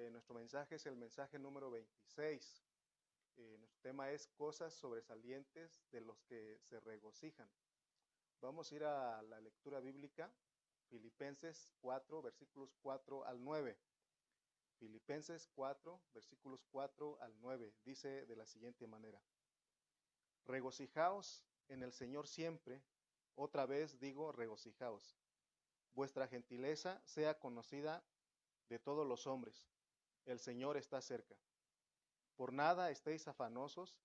Nuestro mensaje es el mensaje número 26. Nuestro tema es cosas sobresalientes de los que se regocijan. Vamos a ir a la lectura bíblica, Filipenses 4, versículos 4 al 9. Filipenses 4, versículos 4 al 9. Dice de la siguiente manera: Regocijaos en el Señor siempre. Otra vez digo, regocijaos. Vuestra gentileza sea conocida de todos los hombres. El Señor está cerca. Por nada estéis afanosos,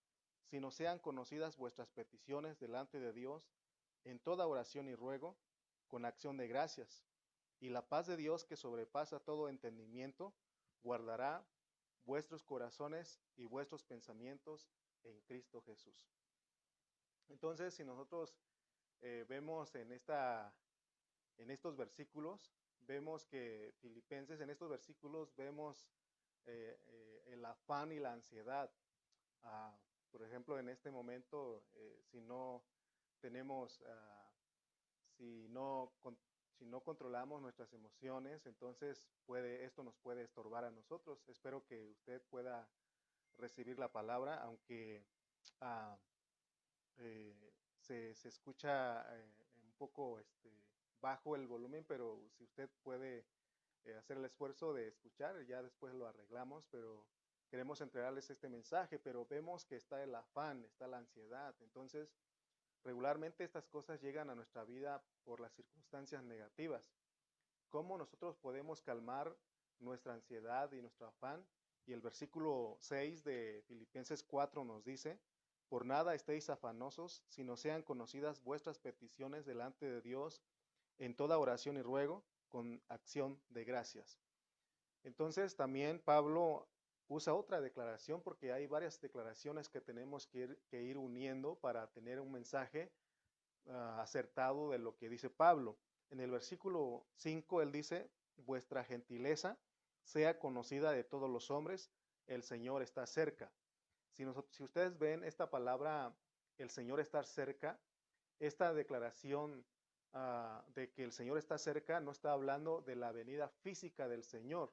sino sean conocidas vuestras peticiones delante de Dios en toda oración y ruego, con acción de gracias. Y la paz de Dios, que sobrepasa todo entendimiento, guardará vuestros corazones y vuestros pensamientos en Cristo Jesús. Entonces, si nosotros vemos en estos versículos, vemos que Filipenses, en estos versículos vemos el afán y la ansiedad. Por ejemplo, en este momento, si no tenemos, si no controlamos nuestras emociones, entonces esto nos puede estorbar a nosotros. Espero que usted pueda recibir la palabra, aunque uh, se escucha un poco bajo el volumen, pero si usted puede hacer el esfuerzo de escuchar, ya después lo arreglamos, pero queremos entregarles este mensaje, pero vemos que está el afán, está la ansiedad. Entonces, regularmente estas cosas llegan a nuestra vida por las circunstancias negativas. ¿Cómo nosotros podemos calmar nuestra ansiedad y nuestro afán? Y el versículo 6 de Filipenses 4 nos dice: por nada estéis afanosos, sino sean conocidas vuestras peticiones delante de Dios en toda oración y ruego, con acción de gracias. Entonces también Pablo usa otra declaración, porque hay varias declaraciones que tenemos que ir uniendo para tener un mensaje acertado de lo que dice Pablo. En el versículo 5 él dice: vuestra gentileza sea conocida de todos los hombres, el Señor está cerca. Si ustedes ven esta palabra, el Señor está cerca, esta declaración de que el Señor está cerca no está hablando de la venida física del Señor.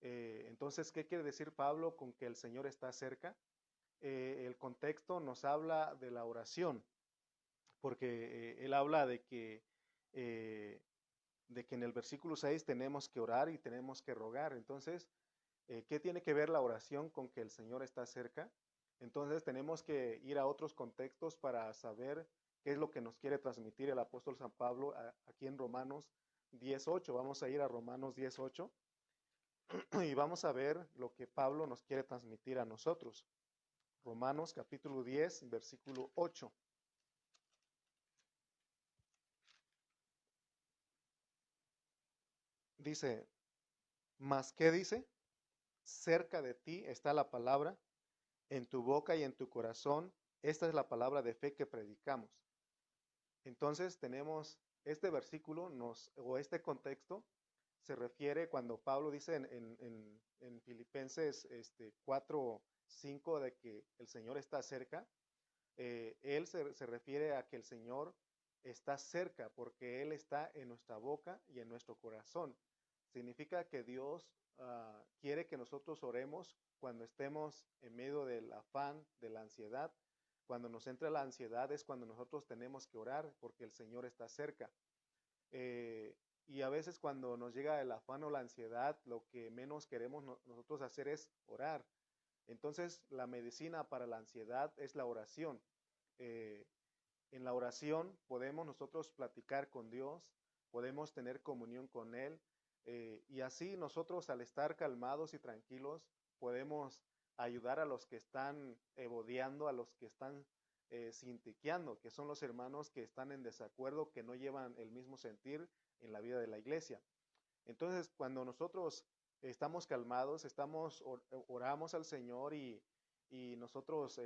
Entonces, ¿qué quiere decir Pablo con que el Señor está cerca? El contexto nos habla de la oración, porque él habla de que en el versículo 6 tenemos que orar y tenemos que rogar. Entonces, ¿qué tiene que ver la oración con que el Señor está cerca? Entonces tenemos que ir a otros contextos para saber qué es lo que nos quiere transmitir el apóstol San Pablo aquí en Romanos 10:8. Vamos a ir a Romanos 10:8 y vamos a ver lo que Pablo nos quiere transmitir a nosotros. Romanos capítulo 10, versículo 8. Dice: ¿mas qué dice? Cerca de ti está la palabra, en tu boca y en tu corazón. Esta es la palabra de fe que predicamos. Entonces tenemos este versículo, o este contexto, se refiere cuando Pablo dice en Filipenses 4:5 de que el Señor está cerca. Él se refiere a que el Señor está cerca porque Él está en nuestra boca y en nuestro corazón. Significa que Dios quiere que nosotros oremos cuando estemos en medio del afán, de la ansiedad. Cuando nos entra la ansiedad es cuando nosotros tenemos que orar porque el Señor está cerca. Y a veces cuando nos llega el afán o la ansiedad, lo que menos queremos nosotros hacer es orar. Entonces, la medicina para la ansiedad es la oración. Eh, en la oración podemos nosotros platicar con Dios, podemos tener comunión con Él, y así nosotros, al estar calmados y tranquilos, podemos ayudar a los que están bodeando, a los que están sintiqueando, que son los hermanos que están en desacuerdo, que no llevan el mismo sentir en la vida de la iglesia. Entonces, cuando nosotros estamos calmados, oramos al Señor y nosotros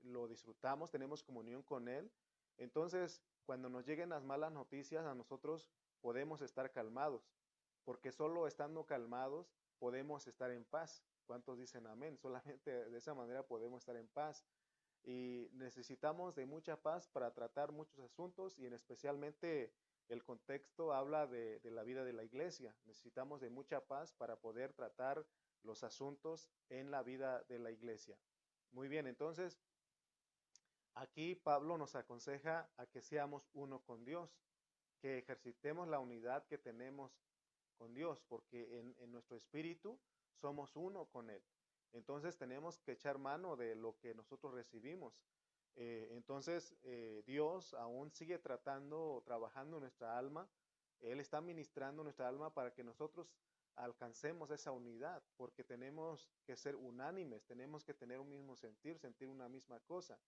lo disfrutamos, tenemos comunión con Él. Entonces, cuando nos lleguen las malas noticias, a nosotros podemos estar calmados, porque solo estando calmados podemos estar en paz. ¿Cuántos dicen amén? Solamente de esa manera podemos estar en paz. Y necesitamos de mucha paz para tratar muchos asuntos y especialmente El contexto habla de la vida de la iglesia. Necesitamos de mucha paz para poder tratar los asuntos en la vida de la iglesia. Muy bien, entonces aquí Pablo nos aconseja a que seamos uno con Dios, que ejercitemos la unidad que tenemos con Dios, porque en nuestro espíritu somos uno con Él. Entonces tenemos que echar mano de lo que nosotros recibimos. Dios aún sigue tratando, trabajando en nuestra alma. Él está ministrando nuestra alma para que nosotros alcancemos esa unidad, porque tenemos que ser unánimes, tenemos que tener un mismo sentir, sentir una misma cosa.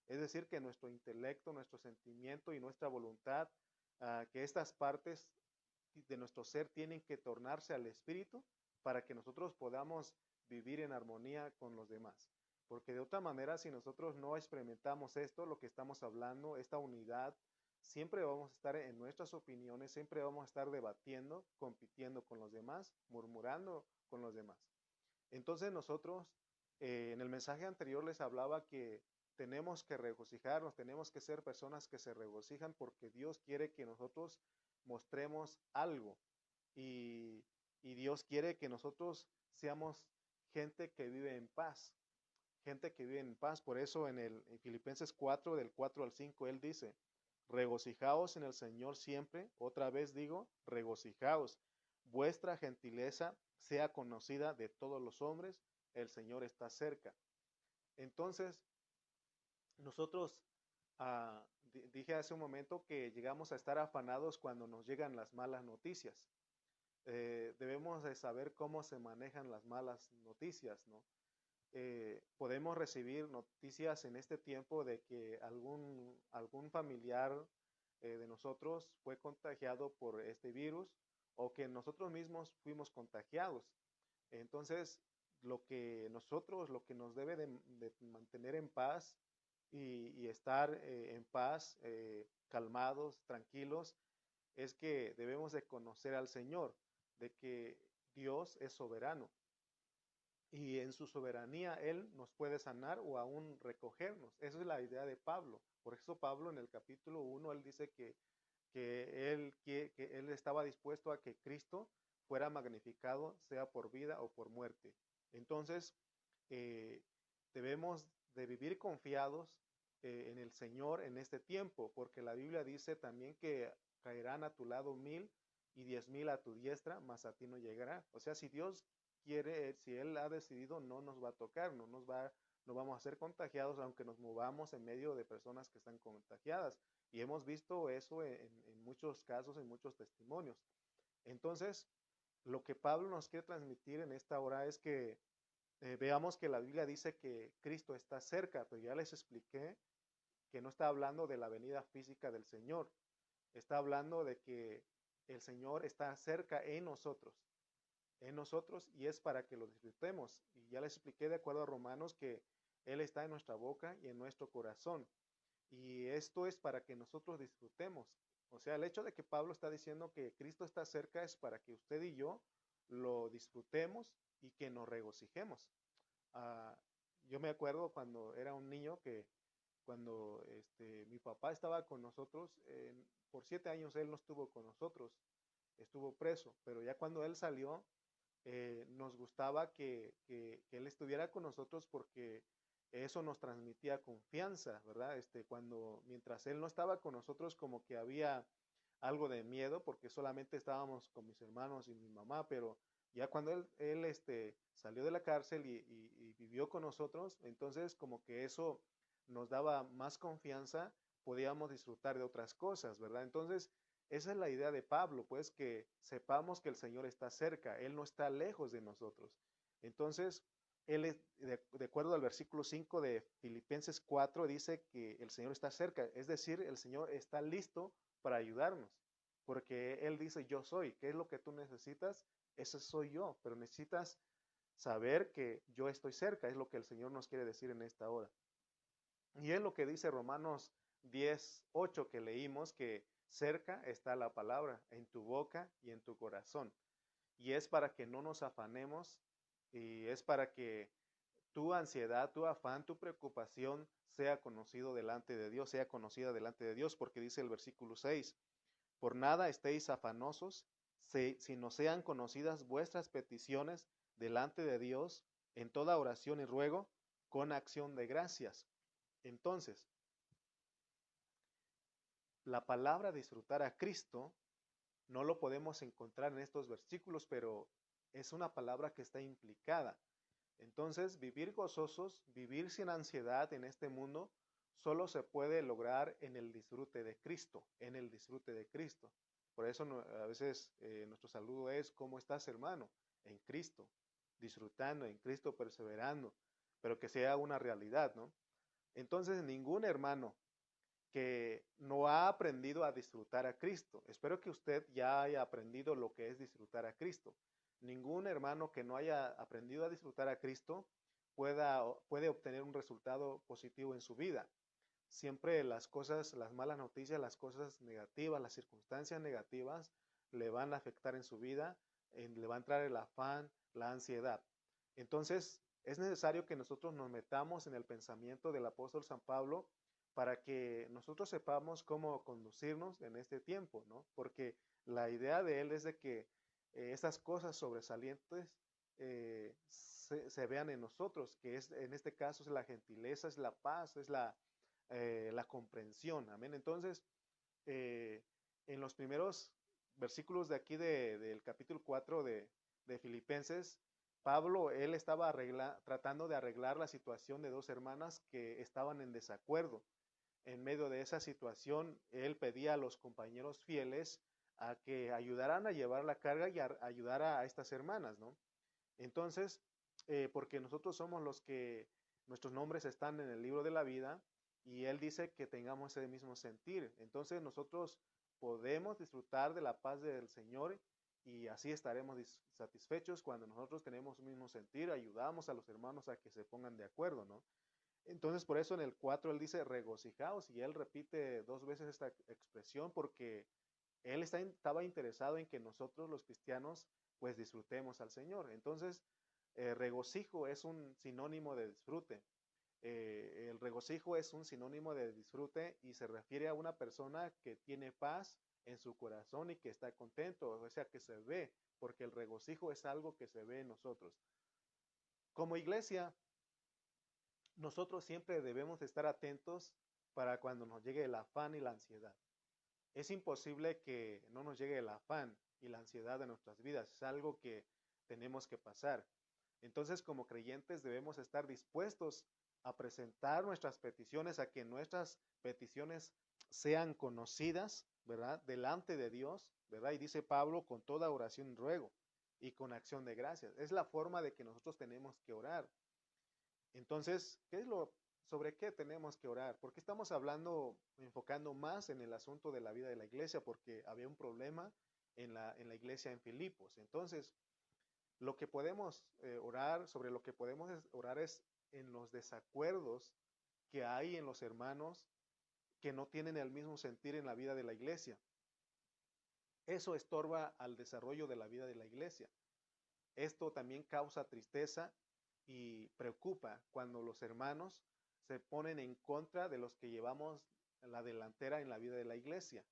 Es decir, que nuestro intelecto, nuestro sentimiento y nuestra voluntad, que estas partes de nuestro ser tienen que tornarse al espíritu para que nosotros podamos vivir en armonía con los demás. Porque de otra manera, si nosotros no experimentamos esto, lo que estamos hablando, esta unidad, siempre vamos a estar en nuestras opiniones, siempre vamos a estar debatiendo, compitiendo con los demás, murmurando con los demás. Entonces nosotros, en el mensaje anterior les hablaba que tenemos que regocijarnos, tenemos que ser personas que se regocijan porque Dios quiere que nosotros mostremos algo y, y Dios quiere que nosotros seamos gente que vive en paz, gente que vive en paz. Por eso en Filipenses 4, del 4 al 5, Él dice, regocijaos en el Señor siempre, otra vez digo, regocijaos, vuestra gentileza sea conocida de todos los hombres, el Señor está cerca. Entonces, nosotros dije hace un momento que llegamos a estar afanados cuando nos llegan las malas noticias. Debemos de saber cómo se manejan las malas noticias, ¿no? Podemos recibir noticias en este tiempo de que algún familiar de nosotros fue contagiado por este virus o que nosotros mismos fuimos contagiados. Entonces, lo que nos debe de mantener en paz y estar en paz, calmados, tranquilos, es que debemos de conocer al Señor, de que Dios es soberano y en su soberanía Él nos puede sanar o aún recogernos. Esa es la idea de Pablo. Por eso Pablo en el capítulo 1, él dice que él estaba dispuesto a que Cristo fuera magnificado, sea por vida o por muerte. Entonces, eh, debemos de vivir confiados en el Señor en este tiempo, porque la Biblia dice también que caerán a tu lado 1,000 y 10,000 a tu diestra, mas a ti no llegará. O sea, si Dios quiere, si Él ha decidido, no nos va a tocar, no vamos a ser contagiados, aunque nos movamos en medio de personas que están contagiadas. Y hemos visto eso en muchos casos, en muchos testimonios. Entonces, lo que Pablo nos quiere transmitir en esta hora es que veamos que la Biblia dice que Cristo está cerca, pero ya les expliqué que no está hablando de la venida física del Señor, está hablando de que el Señor está cerca en nosotros y es para que lo disfrutemos. Y ya les expliqué de acuerdo a Romanos que Él está en nuestra boca y en nuestro corazón. Y esto es para que nosotros disfrutemos. O sea, el hecho de que Pablo está diciendo que Cristo está cerca es para que usted y yo lo disfrutemos y que nos regocijemos. Uh, yo me acuerdo cuando era un niño que cuando mi papá estaba con nosotros, por 7 años él no estuvo con nosotros, estuvo preso, pero ya cuando él salió, nos gustaba que él estuviera con nosotros porque eso nos transmitía confianza, ¿verdad? Mientras él no estaba con nosotros, como que había algo de miedo porque solamente estábamos con mis hermanos y mi mamá, pero ya cuando él salió de la cárcel y vivió con nosotros, entonces como que eso nos daba más confianza, podíamos disfrutar de otras cosas, ¿verdad? Entonces, esa es la idea de Pablo, pues que sepamos que el Señor está cerca, Él no está lejos de nosotros. Entonces, de acuerdo al versículo 5 de Filipenses 4, dice que el Señor está cerca, es decir, el Señor está listo para ayudarnos, porque Él dice, yo soy, ¿qué es lo que tú necesitas? Ese soy yo, pero necesitas saber que yo estoy cerca, es lo que el Señor nos quiere decir en esta hora. Y es lo que dice Romanos 10:8 que leímos, que cerca está la palabra, en tu boca y en tu corazón. Y es para que no nos afanemos y es para que tu ansiedad, tu afán, tu preocupación sea conocido delante de Dios, sea conocida delante de Dios, porque dice el versículo 6, Por nada estéis afanosos, si no sean conocidas vuestras peticiones delante de Dios en toda oración y ruego con acción de gracias. Entonces, la palabra disfrutar a Cristo no lo podemos encontrar en estos versículos, pero es una palabra que está implicada. Entonces, vivir gozosos, vivir sin ansiedad en este mundo, solo se puede lograr en el disfrute de Cristo, en el disfrute de Cristo. Por eso a veces nuestro saludo es, ¿cómo estás, hermano? En Cristo, disfrutando, en Cristo, perseverando, pero que sea una realidad, ¿no? Entonces, ningún hermano que no ha aprendido a disfrutar a Cristo. Espero que usted ya haya aprendido lo que es disfrutar a Cristo. Ningún hermano que no haya aprendido a disfrutar a Cristo puede obtener un resultado positivo en su vida. Siempre las cosas, las malas noticias, las cosas negativas, las circunstancias negativas le van a afectar en su vida, le va a entrar el afán, la ansiedad. Entonces, es necesario que nosotros nos metamos en el pensamiento del apóstol San Pablo para que nosotros sepamos cómo conducirnos en este tiempo, ¿no? Porque la idea de él es de que esas cosas sobresalientes se vean en nosotros, que es en este caso es la gentileza, es la paz, es la comprensión, amén. Entonces, eh, en los primeros versículos de aquí del capítulo 4 de Filipenses, Pablo, él estaba tratando de arreglar la situación de dos hermanas que estaban en desacuerdo. En medio de esa situación, él pedía a los compañeros fieles a que ayudaran a llevar la carga y a ayudar a estas hermanas, ¿no? Entonces, porque nosotros somos los que nuestros nombres están en el libro de la vida y él dice que tengamos ese mismo sentir. Entonces nosotros podemos disfrutar de la paz del Señor y así estaremos satisfechos cuando nosotros tenemos un mismo sentir, ayudamos a los hermanos a que se pongan de acuerdo, ¿no? Entonces, por eso en el 4 él dice regocijaos y él repite dos veces esta expresión porque él estaba interesado en que nosotros los cristianos pues disfrutemos al Señor. Entonces, regocijo es un sinónimo de disfrute. El regocijo es un sinónimo de disfrute y se refiere a una persona que tiene paz en su corazón y que está contento, o sea, que se ve, porque el regocijo es algo que se ve en nosotros. Como iglesia, nosotros siempre debemos estar atentos para cuando nos llegue el afán y la ansiedad. Es imposible que no nos llegue el afán y la ansiedad de nuestras vidas. Es algo que tenemos que pasar. Entonces, como creyentes, debemos estar dispuestos a presentar nuestras peticiones, a que nuestras peticiones sean conocidas, ¿verdad? Delante de Dios, ¿verdad? Y dice Pablo, con toda oración y ruego y con acción de gracias. Es la forma de que nosotros tenemos que orar. Entonces, sobre qué tenemos que orar? Porque estamos hablando, enfocando más en el asunto de la vida de la iglesia, porque había un problema en la iglesia en Filipos. Entonces, lo que podemos orar, sobre lo que podemos orar es en los desacuerdos que hay en los hermanos que no tienen el mismo sentir en la vida de la iglesia. Eso estorba al desarrollo de la vida de la iglesia. Esto también causa tristeza y preocupa cuando los hermanos se ponen en contra de los que llevamos la delantera en la vida de la iglesia,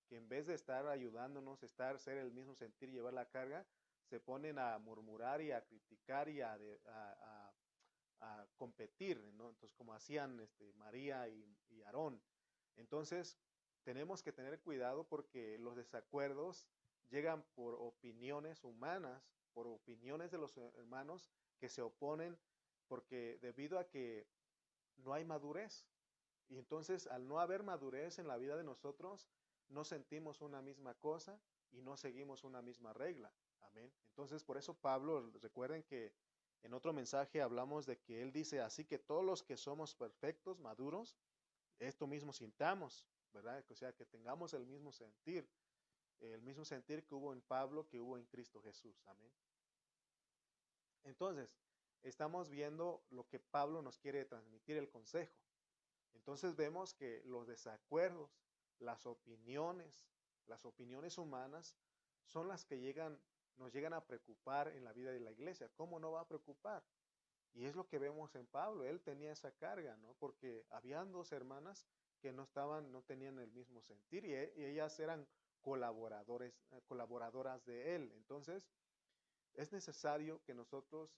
que en vez de estar ayudándonos, ser el mismo sentir, llevar la carga, se ponen a murmurar y a criticar y a competir, ¿no? Entonces, como hacían María y Aarón. Entonces, tenemos que tener cuidado porque los desacuerdos llegan por opiniones humanas, por opiniones de los hermanos que se oponen, porque debido a que no hay madurez. Y entonces, al no haber madurez en la vida de nosotros, no sentimos una misma cosa y no seguimos una misma regla. Amén. Entonces, por eso Pablo, recuerden que en otro mensaje hablamos de que él dice, así que todos los que somos perfectos, maduros, esto mismo sintamos, ¿verdad? O sea, que tengamos el mismo sentir que hubo en Pablo, que hubo en Cristo Jesús. Amén. Entonces, estamos viendo lo que Pablo nos quiere transmitir, el consejo. Entonces vemos que los desacuerdos, las opiniones humanas son las que nos llegan a preocupar en la vida de la iglesia. ¿Cómo no va a preocupar? Y es lo que vemos en Pablo. Él tenía esa carga, ¿no? Porque habían dos hermanas que no tenían el mismo sentir y ellas eran colaboradoras de Él. Entonces, es necesario que nosotros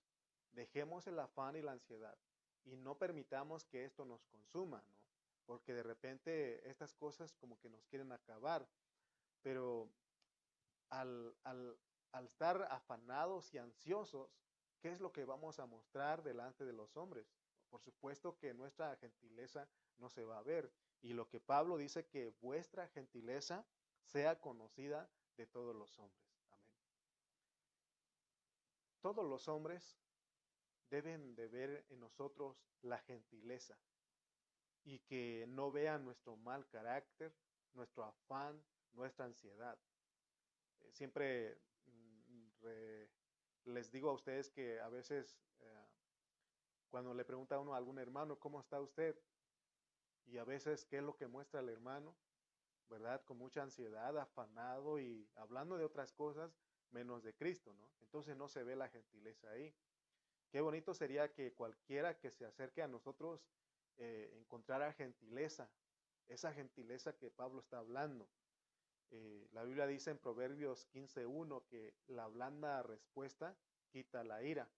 dejemos el afán y la ansiedad y no permitamos que esto nos consuma, ¿no? Porque de repente estas cosas como que nos quieren acabar, pero al, al, al estar afanados y ansiosos, ¿qué es lo que vamos a mostrar delante de los hombres? Por supuesto que nuestra gentileza no se va a ver. Y lo que Pablo dice, que vuestra gentileza sea conocida de todos los hombres. Amén. Todos los hombres deben de ver en nosotros la gentileza y que no vean nuestro mal carácter, nuestro afán, nuestra ansiedad. Siempre les digo a ustedes que a veces cuando le pregunta a uno a algún hermano, ¿cómo está usted? Y a veces, ¿qué es lo que muestra el hermano? ¿Verdad? Con mucha ansiedad, afanado y hablando de otras cosas menos de Cristo, ¿no? Entonces no se ve la gentileza ahí. Qué bonito sería que cualquiera que se acerque a nosotros encontrara gentileza, esa gentileza que Pablo está hablando. La Biblia dice en Proverbios 15:1 que la blanda respuesta quita la ira,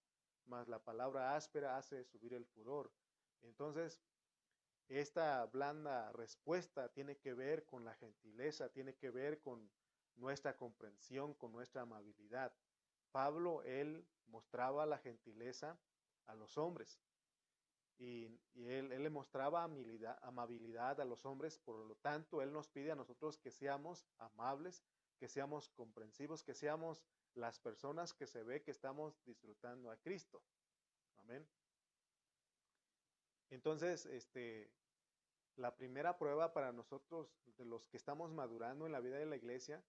mas la palabra áspera hace subir el furor. Entonces, esta blanda respuesta tiene que ver con la gentileza, tiene que ver con nuestra comprensión, con nuestra amabilidad. Pablo, él mostraba la gentileza a los hombres y él le mostraba amabilidad a los hombres, por lo tanto, él nos pide a nosotros que seamos amables, que seamos comprensivos, que seamos las personas que se ve que estamos disfrutando a Cristo. Amén. Entonces, la primera prueba para nosotros, de los que estamos madurando en la vida de la iglesia,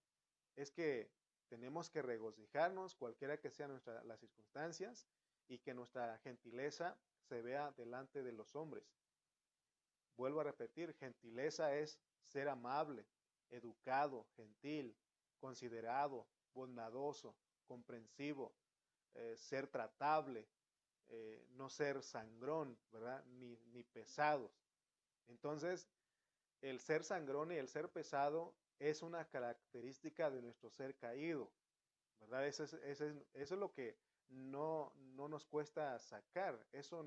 es que tenemos que regocijarnos, cualquiera que sean las circunstancias, y que nuestra gentileza se vea delante de los hombres. Vuelvo a repetir, gentileza es ser amable, educado, gentil, considerado, bondadoso, comprensivo, ser tratable, no ser sangrón, ¿verdad? Ni pesados. Entonces, el ser sangrón y el ser pesado es una característica de nuestro ser caído, ¿verdad? Eso es lo que no nos cuesta sacar, eso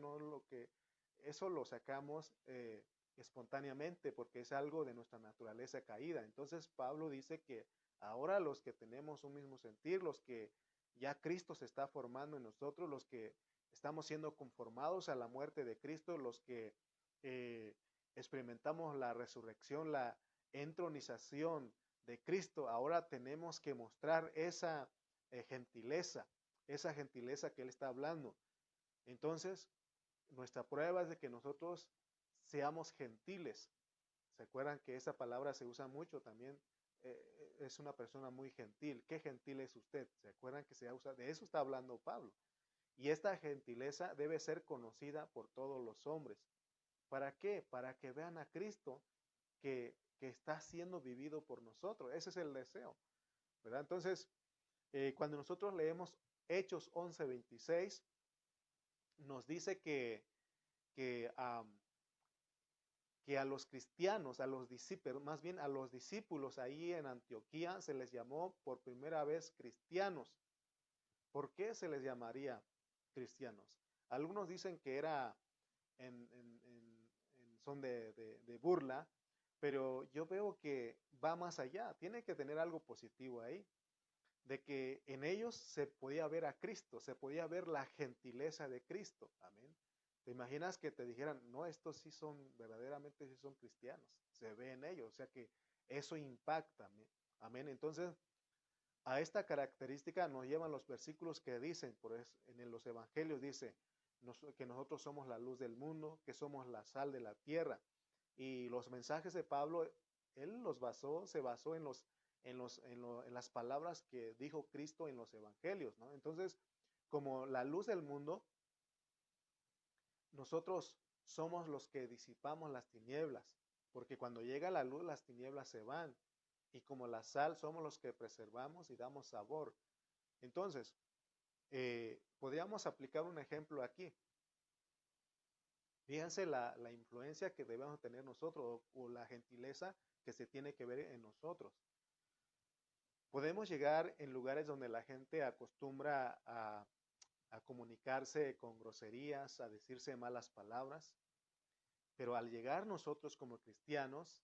lo sacamos espontáneamente porque es algo de nuestra naturaleza caída. Entonces Pablo dice que ahora los que tenemos un mismo sentir, los que ya Cristo se está formando en nosotros, los que estamos siendo conformados a la muerte de Cristo, los que eh, experimentamos la resurrección, la entronización de Cristo, ahora tenemos que mostrar esa esa gentileza que Él está hablando. Entonces, nuestra prueba es de que nosotros seamos gentiles. ¿Se acuerdan que esa palabra se usa mucho también? Es una persona muy gentil. ¿Qué gentil es usted? ¿Se acuerdan que se usa? De eso está hablando Pablo. Y esta gentileza debe ser conocida por todos los hombres. ¿Para qué? Para que vean a Cristo que está siendo vivido por nosotros. Ese es el deseo, ¿verdad? Entonces, cuando nosotros leemos Hechos 11:26, nos dice que, que a los cristianos, a los discípulos, más bien a los discípulos ahí en Antioquía se les llamó por primera vez cristianos. ¿Por qué se les llamaría cristianos? Algunos dicen que era en son de burla, pero yo veo que va más allá, tiene que tener algo positivo ahí, de que en ellos se podía ver a Cristo, se podía ver la gentileza de Cristo, amén. ¿Te imaginas que te dijeran, no, estos sí son, verdaderamente sí son cristianos? Se ve en ellos, o sea que eso impacta, amén. Amén. Entonces, a esta característica nos llevan los versículos que dicen, en los evangelios dice que nosotros somos la luz del mundo, que somos la sal de la tierra. Y los mensajes de Pablo, él se basó en las palabras que dijo Cristo en los evangelios, ¿no? Entonces, como la luz del mundo, nosotros somos los que disipamos las tinieblas, porque cuando llega la luz, las tinieblas se van. Y como la sal, somos los que preservamos y damos sabor. Entonces, podríamos aplicar un ejemplo aquí. Fíjense la influencia que debemos tener nosotros o la gentileza que se tiene que ver en nosotros. Podemos llegar en lugares donde la gente acostumbra a comunicarse con groserías, a decirse malas palabras, pero al llegar nosotros como cristianos,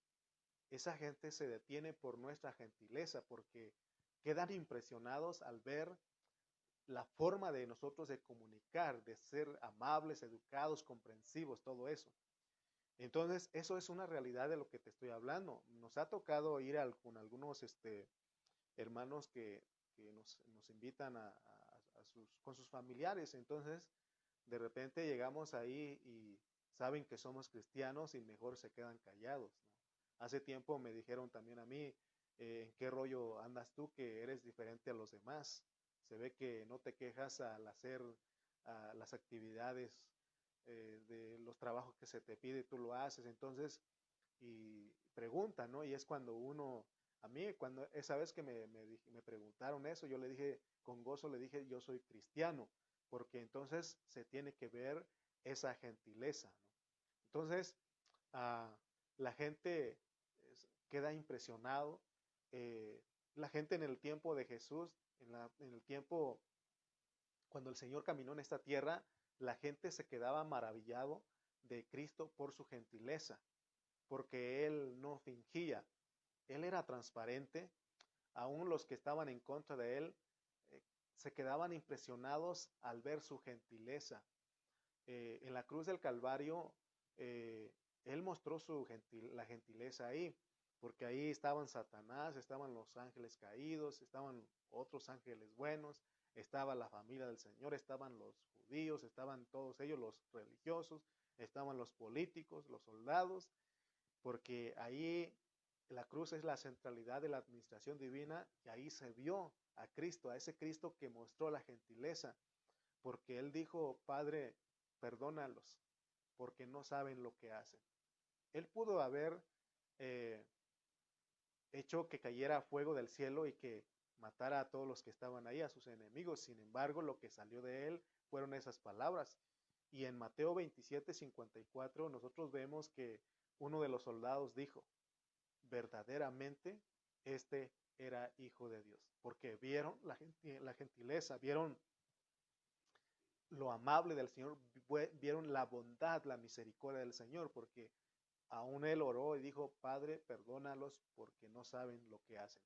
esa gente se detiene por nuestra gentileza, porque quedan impresionados al ver la forma de nosotros de comunicar, de ser amables, educados, comprensivos, todo eso. Entonces, eso es una realidad de lo que te estoy hablando. Nos ha tocado ir con algunos hermanos que nos invitan con sus familiares. Entonces, de repente llegamos ahí y saben que somos cristianos y mejor se quedan callados, ¿no? Hace tiempo me dijeron también a mí, ¿en qué rollo andas tú que eres diferente a los demás? Se ve que no te quejas al hacer las actividades de los trabajos que se te pide, tú lo haces. Entonces, y pregunta, ¿no? Y es cuando uno, a mí, cuando esa vez que me preguntaron eso, yo le dije, con gozo le dije, yo soy cristiano, porque entonces se tiene que ver esa gentileza, ¿no? Entonces, ah, la gente queda impresionado. eh, la gente en el tiempo de Jesús, en el tiempo cuando el Señor caminó en esta tierra, la gente se quedaba maravillado de Cristo por su gentileza, porque Él no fingía, Él era transparente. Aún los que estaban en contra de Él eh, se quedaban impresionados al ver su gentileza. En la cruz del Calvario, eh, Él mostró la gentileza ahí, porque ahí estaban Satanás, estaban los ángeles caídos, estaban otros ángeles buenos, estaba la familia del Señor, estaban los judíos, estaban todos ellos, los religiosos, estaban los políticos, los soldados, porque ahí la cruz es la centralidad de la administración divina y ahí se vio a Cristo, a ese Cristo que mostró la gentileza, porque Él dijo, Padre, perdónalos, porque no saben lo que hacen. Él pudo haber eh, hecho que cayera fuego del cielo y que matara a todos los que estaban ahí, a sus enemigos. Sin embargo, lo que salió de él fueron esas palabras. Y en Mateo 27:54 nosotros vemos que uno de los soldados dijo, verdaderamente este era hijo de Dios, porque vieron la gentileza, vieron lo amable del Señor, vieron la bondad, la misericordia del Señor, porque aún él oró y dijo, Padre, perdónalos porque no saben lo que hacen.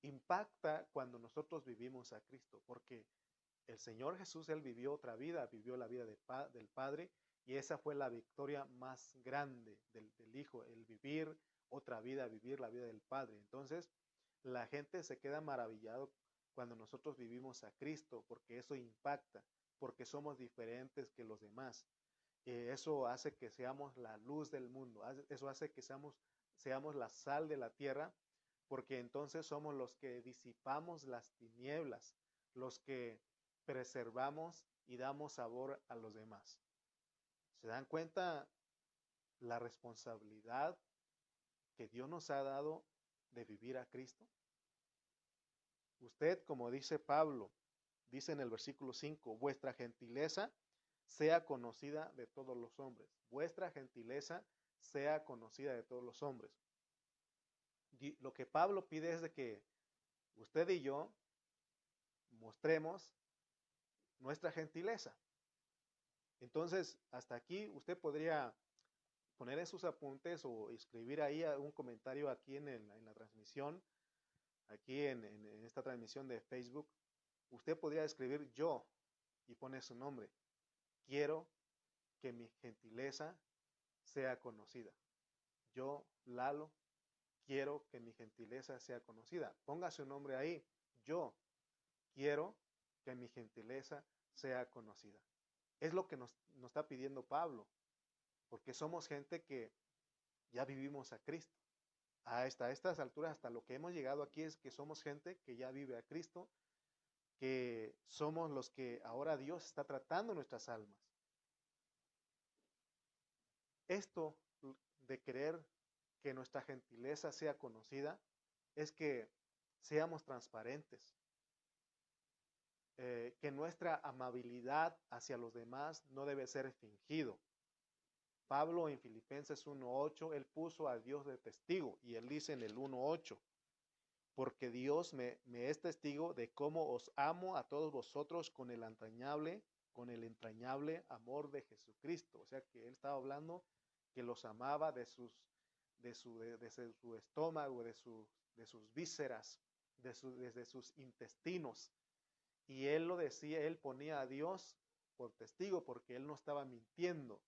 Impacta cuando nosotros vivimos a Cristo, porque el Señor Jesús, Él vivió otra vida, vivió la vida del Padre, y esa fue la victoria más grande del Hijo, el vivir otra vida, vivir la vida del Padre. Entonces, la gente se queda maravillado cuando nosotros vivimos a Cristo, porque eso impacta, porque somos diferentes que los demás. Eso hace que seamos la luz del mundo, eso hace que seamos la sal de la tierra, porque entonces somos los que disipamos las tinieblas, los que preservamos y damos sabor a los demás. ¿Se dan cuenta la responsabilidad que Dios nos ha dado de vivir a Cristo? Usted, como dice Pablo, dice en el versículo 5, vuestra gentileza sea conocida de todos los hombres. Vuestra gentileza sea conocida de todos los hombres. Lo que Pablo pide es de que usted y yo mostremos nuestra gentileza. Entonces, hasta aquí usted podría poner en sus apuntes o escribir ahí un comentario aquí en la transmisión, aquí en esta transmisión de Facebook. Usted podría escribir yo y pone su nombre. Quiero que mi gentileza sea conocida. Yo, Lalo, quiero que mi gentileza sea conocida. Ponga su nombre ahí. Yo quiero que mi gentileza sea conocida. Es lo que nos está pidiendo Pablo, porque somos gente que ya vivimos a Cristo. Hasta estas alturas, hasta lo que hemos llegado aquí es que somos gente que ya vive a Cristo, que somos los que ahora Dios está tratando nuestras almas. Esto de querer que nuestra gentileza sea conocida es que seamos transparentes, que nuestra amabilidad hacia los demás no debe ser fingido. Pablo en Filipenses 1:8, él puso a Dios de testigo y él dice en el 1:8, porque Dios me es testigo de cómo os amo a todos vosotros con el entrañable amor de Jesucristo. O sea que él estaba hablando que los amaba de su estómago, de sus vísceras, desde sus intestinos. Y él lo decía, él ponía a Dios por testigo porque él no estaba mintiendo.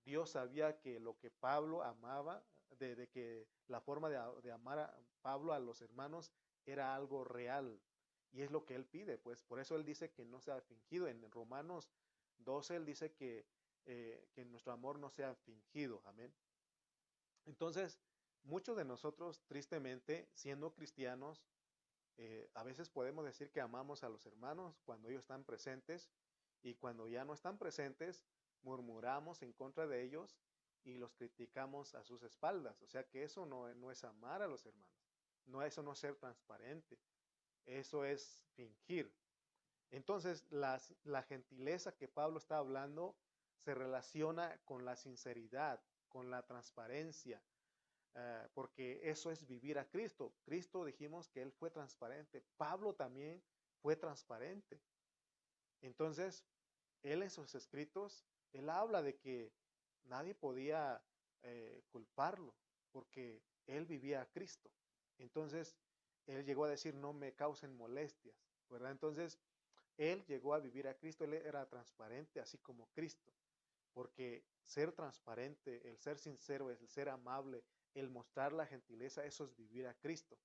Dios sabía que lo que Pablo amaba, de que la forma de amar a Pablo a los hermanos era algo real. Y es lo que él pide, pues por eso él dice que no sea fingido. En Romanos 12 él dice que nuestro amor no sea fingido. Amén. Entonces, muchos de nosotros, tristemente, siendo cristianos, a veces podemos decir que amamos a los hermanos cuando ellos están presentes y cuando ya no están presentes, murmuramos en contra de ellos y los criticamos a sus espaldas. O sea que eso no es amar a los hermanos. No, eso no es ser transparente. Eso es fingir. Entonces, la gentileza que Pablo está hablando se relaciona con la sinceridad, con la transparencia, porque eso es vivir a Cristo. Cristo dijimos que Él fue transparente. Pablo también fue transparente. Entonces, Él en sus escritos, Él habla de que nadie podía culparlo, porque Él vivía a Cristo. Entonces, Él llegó a decir, no me causen molestias, ¿verdad? Entonces, Él llegó a vivir a Cristo, Él era transparente, así como Cristo. Porque ser transparente, el ser sincero, el ser amable, el mostrar la gentileza, eso es vivir a Cristo.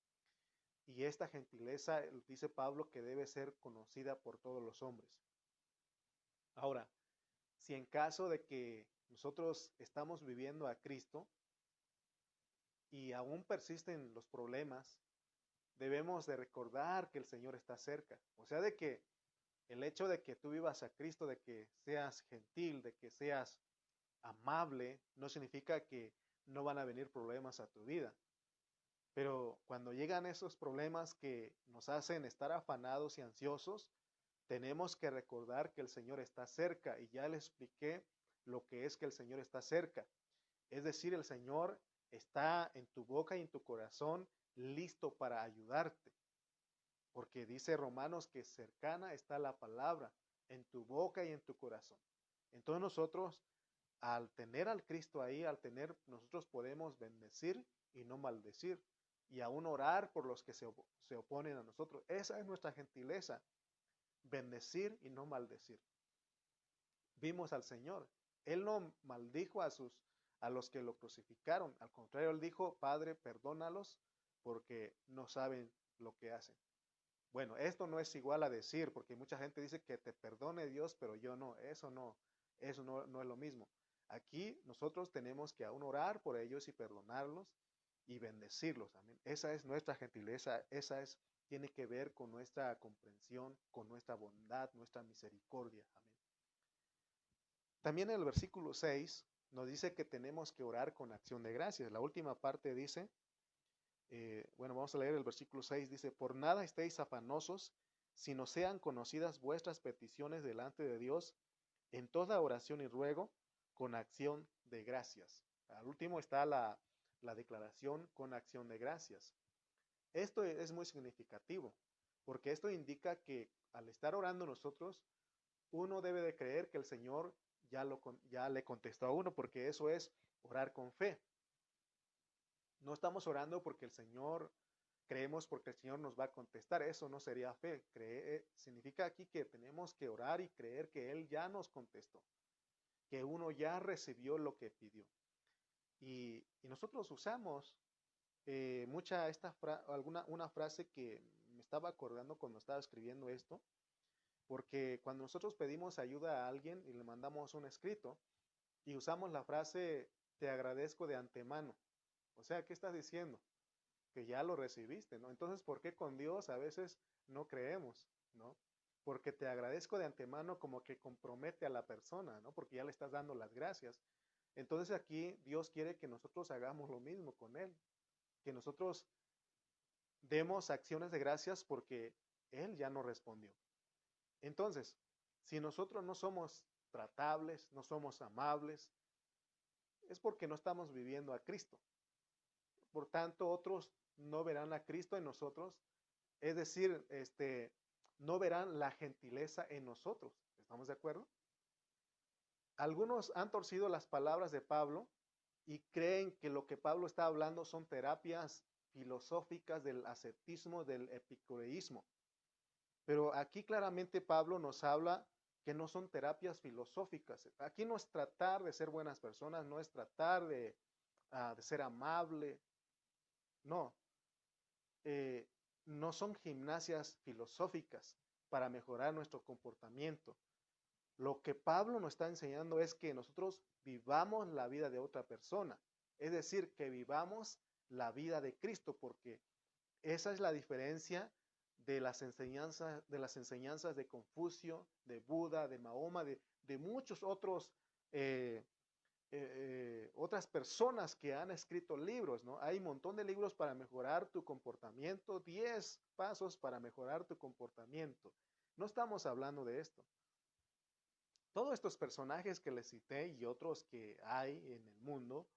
Y esta gentileza, dice Pablo, que debe ser conocida por todos los hombres. Ahora, si en caso de que nosotros estamos viviendo a Cristo y aún persisten los problemas, debemos de recordar que el Señor está cerca. O sea, de que el hecho de que tú vivas a Cristo, de que seas gentil, de que seas amable, no significa que no van a venir problemas a tu vida. Pero cuando llegan esos problemas que nos hacen estar afanados y ansiosos, tenemos que recordar que el Señor está cerca. Y ya les expliqué lo que es que el Señor está cerca. Es decir, el Señor está en tu boca y en tu corazón listo para ayudarte. Porque dice Romanos que cercana está la palabra en tu boca y en tu corazón. Entonces nosotros, al tener al Cristo ahí, nosotros podemos bendecir y no maldecir. Y aún orar por los que se oponen a nosotros. Esa es nuestra gentileza. Bendecir y no maldecir. Vimos al Señor. Él no maldijo a los que lo crucificaron. Al contrario, él dijo, Padre, perdónalos porque no saben lo que hacen. Bueno, esto no es igual a decir, porque mucha gente dice que te perdone Dios, pero yo no. Eso no es lo mismo. Aquí nosotros tenemos que aún orar por ellos y perdonarlos y bendecirlos. Amén. Esa es nuestra gentileza, tiene que ver con nuestra comprensión, con nuestra bondad, nuestra misericordia. Amén. También en el versículo 6 nos dice que tenemos que orar con acción de gracias. La última parte dice, vamos a leer el versículo 6, dice, por nada estéis afanosos, sino sean conocidas vuestras peticiones delante de Dios en toda oración y ruego con acción de gracias. Al último está la declaración con acción de gracias. Esto es muy significativo, porque esto indica que al estar orando nosotros, uno debe de creer que el Señor ya le contestó a uno, porque eso es orar con fe. No estamos orando porque creemos porque el Señor nos va a contestar. Eso no sería fe. Significa aquí que tenemos que orar y creer que Él ya nos contestó, que uno ya recibió lo que pidió. Y nosotros usamos una frase que me estaba acordando cuando estaba escribiendo esto, porque cuando nosotros pedimos ayuda a alguien y le mandamos un escrito y usamos la frase te agradezco de antemano. O sea, ¿qué estás diciendo? Que ya lo recibiste, ¿no? Entonces, ¿por qué con Dios a veces no creemos, ¿no? Porque te agradezco de antemano como que compromete a la persona, ¿no? Porque ya le estás dando las gracias. Entonces aquí Dios quiere que nosotros hagamos lo mismo con Él, que nosotros demos acciones de gracias porque Él ya nos respondió. Entonces, si nosotros no somos tratables, no somos amables, es porque no estamos viviendo a Cristo. Por tanto, otros no verán a Cristo en nosotros, es decir, no verán la gentileza en nosotros. ¿Estamos de acuerdo? Algunos han torcido las palabras de Pablo y creen que lo que Pablo está hablando son terapias filosóficas del ascetismo, del epicureísmo. Pero aquí claramente Pablo nos habla que no son terapias filosóficas. Aquí no es tratar de ser buenas personas, no es tratar de ser amable, no. Eh, no son gimnasias filosóficas para mejorar nuestro comportamiento. Lo que Pablo nos está enseñando es que nosotros vivamos la vida de otra persona, es decir, que vivamos la vida de Cristo, porque esa es la diferencia de las enseñanzas de Confucio, de Buda, de Mahoma, de muchos otros otras personas que han escrito libros, ¿no? Hay un montón de libros para mejorar tu comportamiento, 10 pasos para mejorar tu comportamiento. No estamos hablando de esto. Todos estos personajes que les cité y otros que hay en el mundo,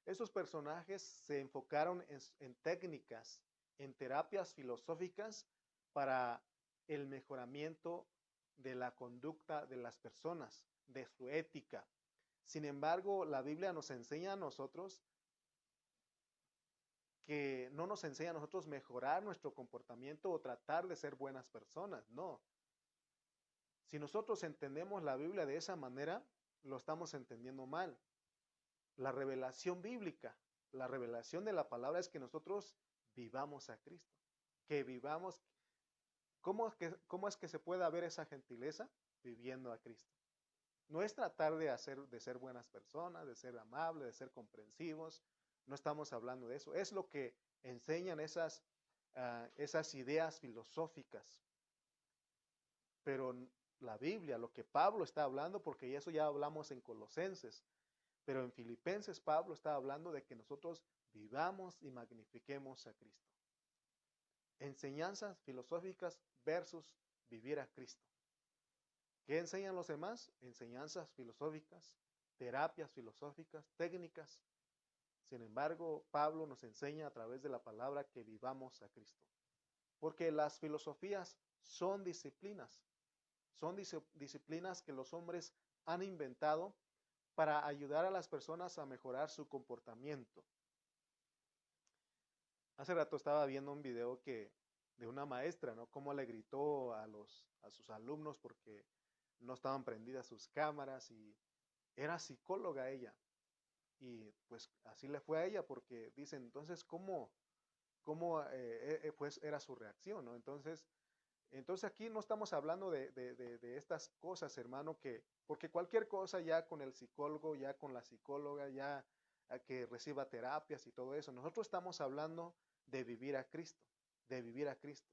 esos personajes se enfocaron en técnicas, en terapias filosóficas para el mejoramiento de la conducta de las personas, de su ética. Sin embargo, la Biblia nos enseña a nosotros que no nos enseña a nosotros mejorar nuestro comportamiento o tratar de ser buenas personas, no. Si nosotros entendemos la Biblia de esa manera, lo estamos entendiendo mal. La revelación bíblica, la revelación de la palabra es que nosotros vivamos a Cristo, que vivamos. ¿Cómo es que se puede ver esa gentileza? Viviendo a Cristo. No es tratar de ser buenas personas, de ser amables, de ser comprensivos. No estamos hablando de eso. Es lo que enseñan esas ideas filosóficas. Pero la Biblia, lo que Pablo está hablando, porque eso ya hablamos en Colosenses, pero en Filipenses Pablo está hablando de que nosotros vivamos y magnifiquemos a Cristo. Enseñanzas filosóficas versus vivir a Cristo. ¿Qué enseñan los demás? Enseñanzas filosóficas, terapias filosóficas, técnicas. Sin embargo, Pablo nos enseña a través de la palabra que vivamos a Cristo. Porque las filosofías son disciplinas que los hombres han inventado para ayudar a las personas a mejorar su comportamiento. Hace rato estaba viendo un video de una maestra, ¿no? Cómo le gritó a sus alumnos porque no estaban prendidas sus cámaras y era psicóloga ella. Y pues así le fue a ella porque dicen, entonces, pues era su reacción, ¿no? Entonces aquí no estamos hablando de estas cosas, hermano, porque cualquier cosa ya con el psicólogo, ya con la psicóloga, ya a que reciba terapias y todo eso. Nosotros estamos hablando de vivir a Cristo, de vivir a Cristo.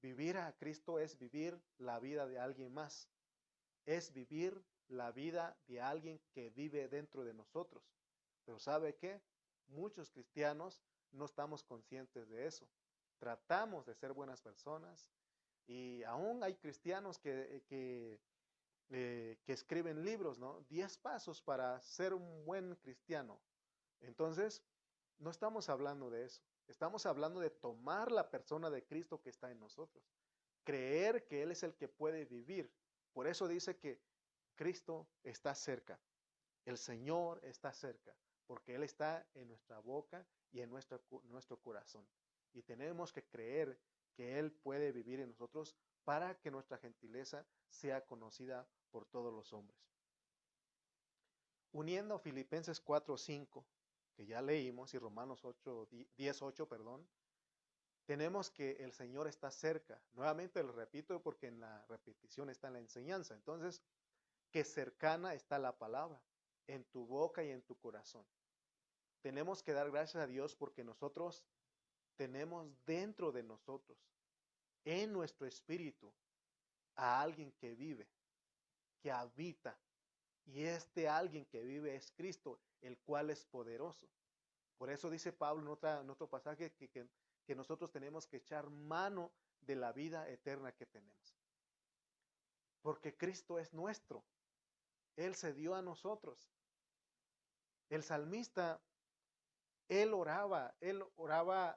Vivir a Cristo es vivir la vida de alguien más, es vivir la vida de alguien que vive dentro de nosotros. Pero ¿sabe qué? Muchos cristianos no estamos conscientes de eso. Tratamos de ser buenas personas, y aún hay cristianos que escriben libros, ¿no? 10 pasos para ser un buen cristiano. Entonces, no estamos hablando de eso. Estamos hablando de tomar la persona de Cristo que está en nosotros. Creer que Él es el que puede vivir. Por eso dice que Cristo está cerca. El Señor está cerca. Porque Él está en nuestra boca y en nuestro corazón. Y tenemos que creer que Él puede vivir en nosotros para que nuestra gentileza sea conocida por todos los hombres. Uniendo Filipenses 4:5, que ya leímos, y Romanos 10:8, perdón, tenemos que el Señor está cerca. Nuevamente lo repito porque en la repetición está en la enseñanza. Entonces, que cercana está la palabra, en tu boca y en tu corazón. Tenemos que dar gracias a Dios porque nosotros tenemos dentro de nosotros, en nuestro espíritu, a alguien que vive, que habita. Y este alguien que vive es Cristo, el cual es poderoso. Por eso dice Pablo en otro pasaje que nosotros tenemos que echar mano de la vida eterna que tenemos. Porque Cristo es nuestro. Él se dio a nosotros. El salmista Él oraba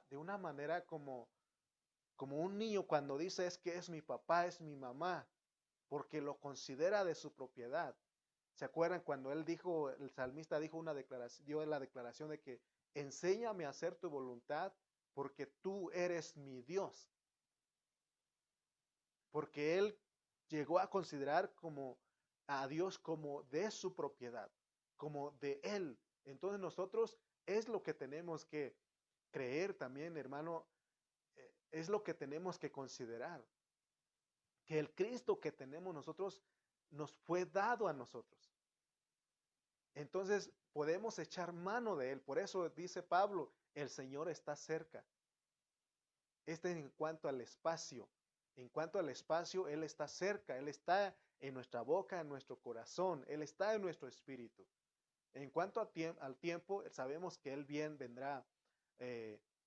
de una manera como un niño cuando dice es que es mi papá, es mi mamá, porque lo considera de su propiedad. ¿Se acuerdan cuando él dijo, el salmista dijo una declaración, dio la declaración de que enséñame a hacer tu voluntad porque tú eres mi Dios? Porque él llegó a considerar como a Dios como de su propiedad, como de él. Entonces nosotros es lo que tenemos que creer también, hermano, es lo que tenemos que considerar, que el Cristo que tenemos nosotros nos fue dado a nosotros. Entonces podemos echar mano de él. Por eso dice Pablo, el Señor está cerca. Este en cuanto al espacio. En cuanto al espacio, Él está cerca, Él está en nuestra boca, en nuestro corazón, Él está en nuestro espíritu. En cuanto al tiempo, sabemos que Él bien vendrá,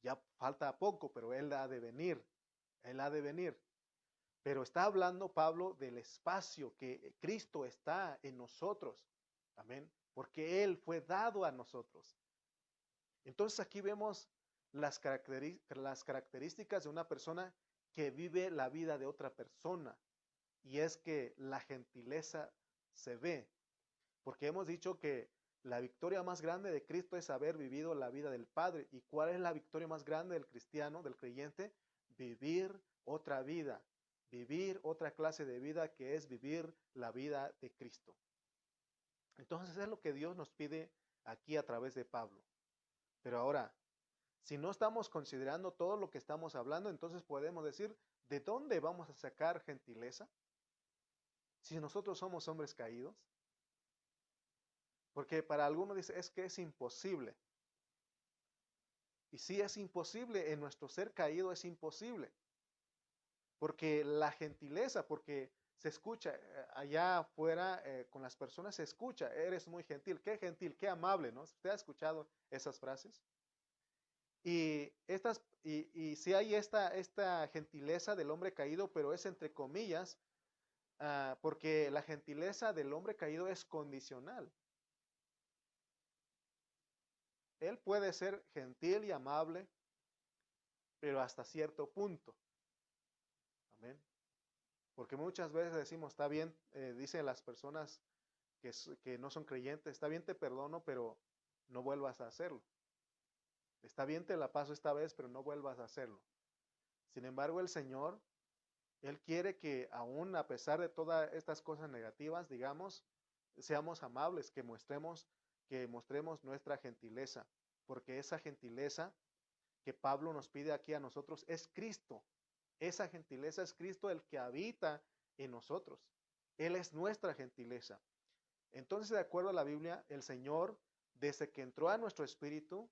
ya falta poco, pero Él ha de venir, Él ha de venir. Pero está hablando Pablo del espacio que Cristo está en nosotros, amén, porque Él fue dado a nosotros. Entonces aquí vemos las características de una persona que vive la vida de otra persona. Y es que la gentileza se ve. Porque hemos dicho que la victoria más grande de Cristo es haber vivido la vida del Padre. ¿Y cuál es la victoria más grande del cristiano, del creyente? Vivir otra vida. Vivir otra clase de vida que es vivir la vida de Cristo. Entonces es lo que Dios nos pide aquí a través de Pablo. Pero ahora, si no estamos considerando todo lo que estamos hablando, entonces podemos decir, ¿de dónde vamos a sacar gentileza? Si nosotros somos hombres caídos. Porque para algunos dice, es que es imposible. Y sí es imposible, en nuestro ser caído es imposible. Porque la gentileza, porque se escucha allá afuera con las personas, se escucha, eres muy gentil, qué amable, ¿no? ¿Usted ha escuchado esas frases? Y sí hay esta gentileza del hombre caído, pero es entre comillas, porque la gentileza del hombre caído es condicional. Él puede ser gentil y amable, pero hasta cierto punto. Amén. Porque muchas veces decimos, está bien, dicen las personas que no son creyentes, está bien, te perdono, pero no vuelvas a hacerlo. Está bien, te la paso esta vez, pero no vuelvas a hacerlo. Sin embargo, el Señor, Él quiere que aún a pesar de todas estas cosas negativas, digamos, seamos amables, que mostremos nuestra gentileza, porque esa gentileza que Pablo nos pide aquí a nosotros es Cristo. Esa gentileza es Cristo el que habita en nosotros. Él es nuestra gentileza. Entonces, de acuerdo a la Biblia, el Señor, desde que entró a nuestro espíritu,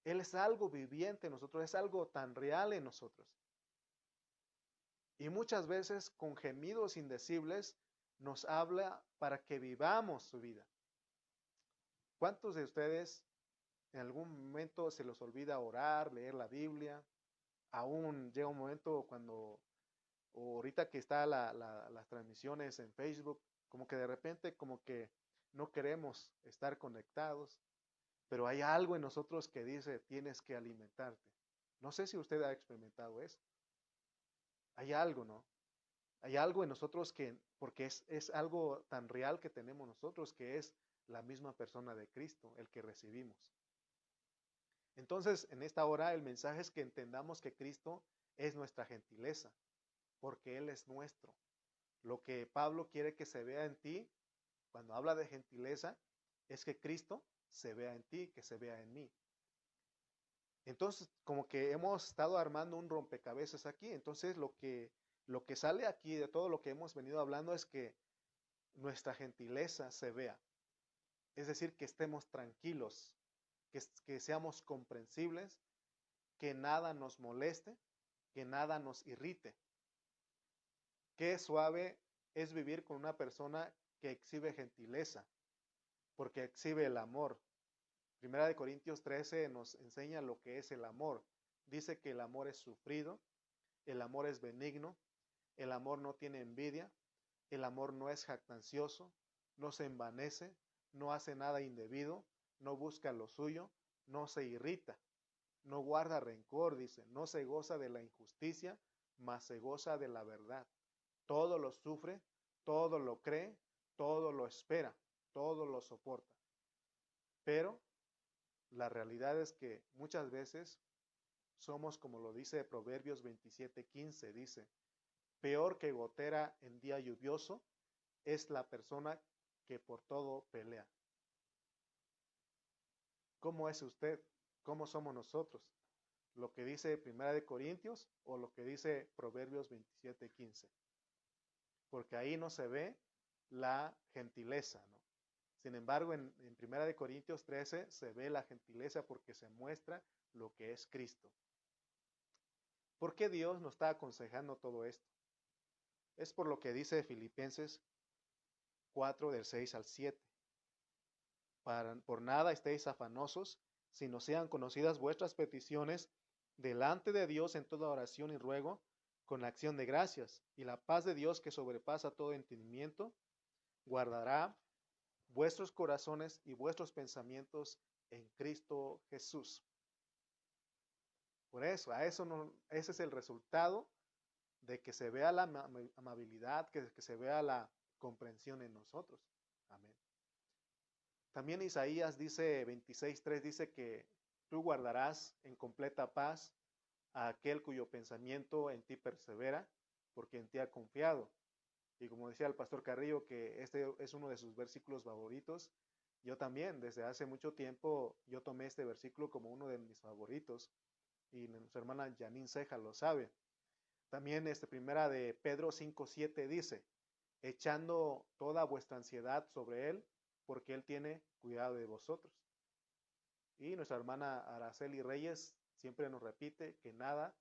Él es algo viviente en nosotros, es algo tan real en nosotros. Y muchas veces con gemidos indecibles nos habla para que vivamos su vida. ¿Cuántos de ustedes en algún momento se los olvida orar, leer la Biblia? Aún llega un momento cuando, o ahorita que está las transmisiones en Facebook, como que de repente como que no queremos estar conectados, pero hay algo en nosotros que dice, tienes que alimentarte. No sé si usted ha experimentado eso. Hay algo, ¿no? Hay algo en nosotros que, porque es algo tan real que tenemos nosotros, que es la misma persona de Cristo, el que recibimos. Entonces, en esta hora el mensaje es que entendamos que Cristo es nuestra gentileza, porque Él es nuestro. Lo que Pablo quiere que se vea en ti, cuando habla de gentileza, es que Cristo se vea en ti, que se vea en mí. Entonces, como que hemos estado armando un rompecabezas aquí, entonces lo que sale aquí de todo lo que hemos venido hablando es que nuestra gentileza se vea. Es decir, que estemos tranquilos, que seamos comprensibles, que nada nos moleste, que nada nos irrite. Qué suave es vivir con una persona que exhibe gentileza, porque exhibe el amor. Primera de Corintios 13 nos enseña lo que es el amor. Dice que el amor es sufrido, el amor es benigno, el amor no tiene envidia, el amor no es jactancioso, no se envanece, no hace nada indebido, no busca lo suyo, no se irrita, no guarda rencor, dice, no se goza de la injusticia, mas se goza de la verdad. Todo lo sufre, todo lo cree, todo lo espera, todo lo soporta. Pero la realidad es que muchas veces somos como lo dice Proverbios 27:15, dice, peor que gotera en día lluvioso es la persona que por todo pelea. ¿Cómo es usted? ¿Cómo somos nosotros? ¿Lo que dice Primera de Corintios o lo que dice Proverbios 27:15? Porque ahí no se ve la gentileza, ¿no? Sin embargo, en Primera de Corintios 13 se ve la gentileza porque se muestra lo que es Cristo. ¿Por qué Dios nos está aconsejando todo esto? Es por lo que dice Filipenses 4 del 6 al 7. Por nada estéis afanosos, sino sean conocidas vuestras peticiones delante de Dios en toda oración y ruego, con acción de gracias, y la paz de Dios que sobrepasa todo entendimiento, guardará vuestros corazones y vuestros pensamientos en Cristo Jesús. Por eso, ese es el resultado de que se vea la amabilidad, que se vea la comprensión en nosotros. Amén. También Isaías dice, 26:3 dice que tú guardarás en completa paz a aquel cuyo pensamiento en ti persevera, porque en ti ha confiado. Y como decía el pastor Carrillo, que este es uno de sus versículos favoritos, yo también, desde hace mucho tiempo, yo tomé este versículo como uno de mis favoritos, y nuestra hermana Janine Ceja lo sabe. También primera de Pedro 5:7 dice, echando toda vuestra ansiedad sobre él, porque él tiene cuidado de vosotros. Y nuestra hermana Araceli Reyes siempre nos repite que nada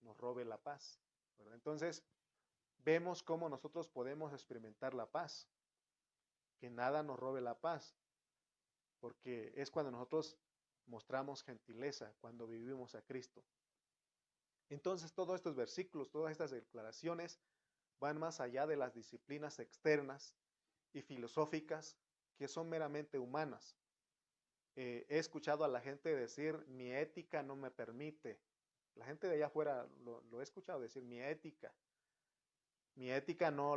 nos robe la paz, ¿verdad? Entonces, vemos cómo nosotros podemos experimentar la paz, que nada nos robe la paz, porque es cuando nosotros mostramos gentileza, cuando vivimos a Cristo. Entonces, todos estos versículos, todas estas declaraciones van más allá de las disciplinas externas y filosóficas que son meramente humanas. He escuchado a la gente decir, mi ética no me permite. La gente de allá afuera lo he escuchado decir, mi ética no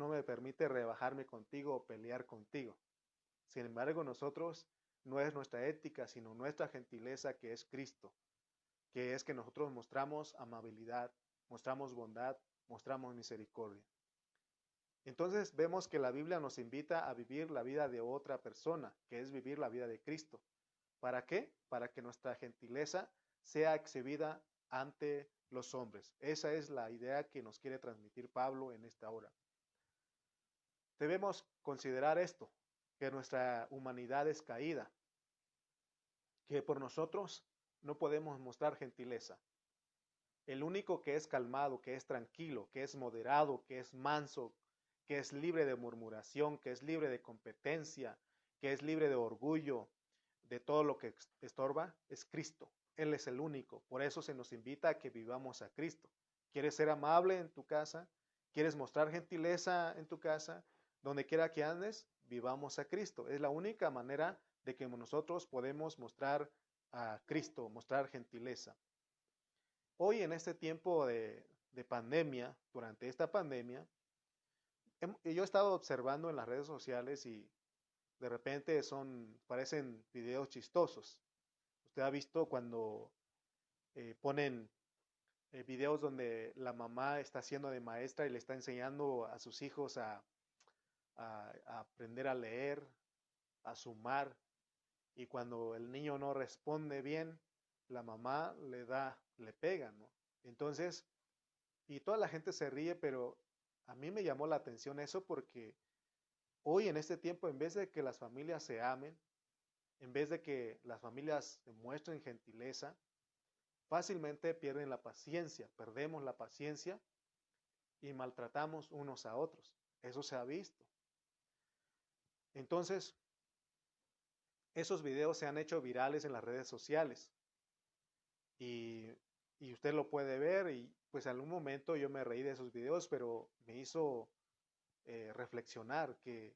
me permite rebajarme contigo o pelear contigo. Sin embargo, nosotros no es nuestra ética, sino nuestra gentileza que es Cristo, que es que nosotros mostramos amabilidad, mostramos bondad, mostramos misericordia. Entonces vemos que la Biblia nos invita a vivir la vida de otra persona, que es vivir la vida de Cristo. ¿Para qué? Para que nuestra gentileza sea exhibida ante los hombres. Esa es la idea que nos quiere transmitir Pablo en esta hora. Debemos considerar esto, que nuestra humanidad es caída, que por nosotros no podemos mostrar gentileza. El único que es calmado, que es tranquilo, que es moderado, que es manso, que es libre de murmuración, que es libre de competencia, que es libre de orgullo, de todo lo que estorba, es Cristo. Él es el único. Por eso se nos invita a que vivamos a Cristo. ¿Quieres ser amable en tu casa? ¿Quieres mostrar gentileza en tu casa? Donde quiera que andes, vivamos a Cristo. Es la única manera de que nosotros podemos mostrar a Cristo, mostrar gentileza. Hoy en este tiempo de pandemia, durante esta pandemia, yo he estado observando en las redes sociales y de repente parecen videos chistosos. Usted ha visto cuando ponen videos donde la mamá está haciendo de maestra y le está enseñando a sus hijos a aprender a leer, a sumar, y cuando el niño no responde bien, la mamá le pega, ¿no? Entonces, y toda la gente se ríe, pero a mí me llamó la atención eso porque hoy en este tiempo, en vez de que las familias se amen, en vez de que las familias muestren gentileza, fácilmente pierden la paciencia, perdemos la paciencia y maltratamos unos a otros. Eso se ha visto. Entonces, esos videos se han hecho virales en las redes sociales y usted lo puede ver y pues en algún momento yo me reí de esos videos, pero me hizo reflexionar que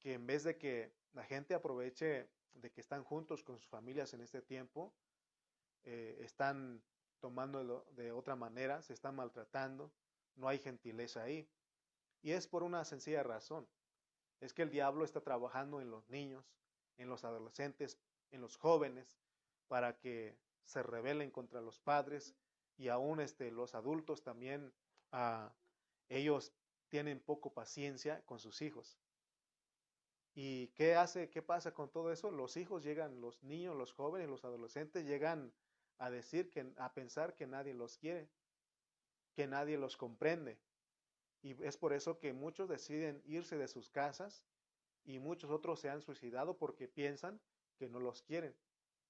en vez de que la gente aproveche de que están juntos con sus familias en este tiempo, están tomándolo de otra manera, se están maltratando, no hay gentileza ahí. Y es por una sencilla razón, es que el diablo está trabajando en los niños, en los adolescentes, en los jóvenes, para que se rebelen contra los padres y aún los adultos también, ellos tienen poco paciencia con sus hijos. ¿Y qué hace? ¿Qué pasa con todo eso? Los hijos llegan, los niños, los jóvenes, los adolescentes llegan a decir a pensar que nadie los quiere, que nadie los comprende. Y es por eso que muchos deciden irse de sus casas y muchos otros se han suicidado porque piensan que no los quieren.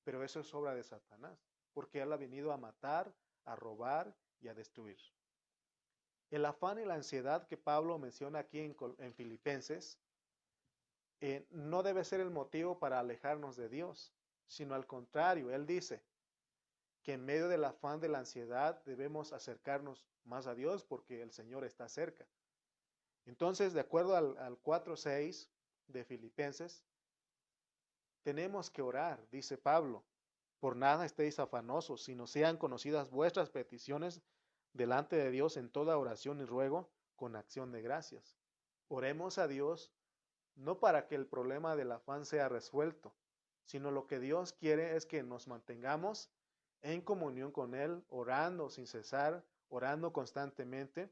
Pero eso es obra de Satanás, porque él ha venido a matar, a robar y a destruir. El afán y la ansiedad que Pablo menciona aquí en Filipenses no debe ser el motivo para alejarnos de Dios, sino al contrario, él dice que en medio del afán de la ansiedad debemos acercarnos más a Dios porque el Señor está cerca. Entonces, de acuerdo al 4:6 de Filipenses, tenemos que orar, dice Pablo, por nada estéis afanosos, sino sean conocidas vuestras peticiones delante de Dios en toda oración y ruego con acción de gracias. Oremos a Dios no para que el problema del afán sea resuelto, sino lo que Dios quiere es que nos mantengamos en comunión con Él, orando sin cesar, orando constantemente,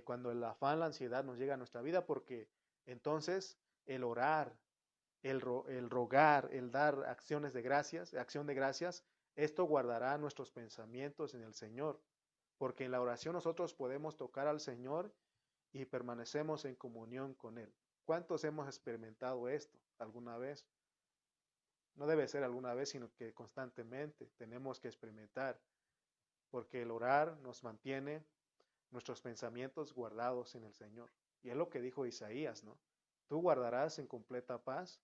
cuando el afán, la ansiedad nos llega a nuestra vida, porque entonces el orar, el rogar, el dar acción de gracias, esto guardará nuestros pensamientos en el Señor, porque en la oración nosotros podemos tocar al Señor y permanecemos en comunión con Él. ¿Cuántos hemos experimentado esto alguna vez? No debe ser alguna vez, sino que constantemente tenemos que experimentar, porque el orar nos mantiene nuestros pensamientos guardados en el Señor. Y es lo que dijo Isaías, ¿no? Tú guardarás en completa paz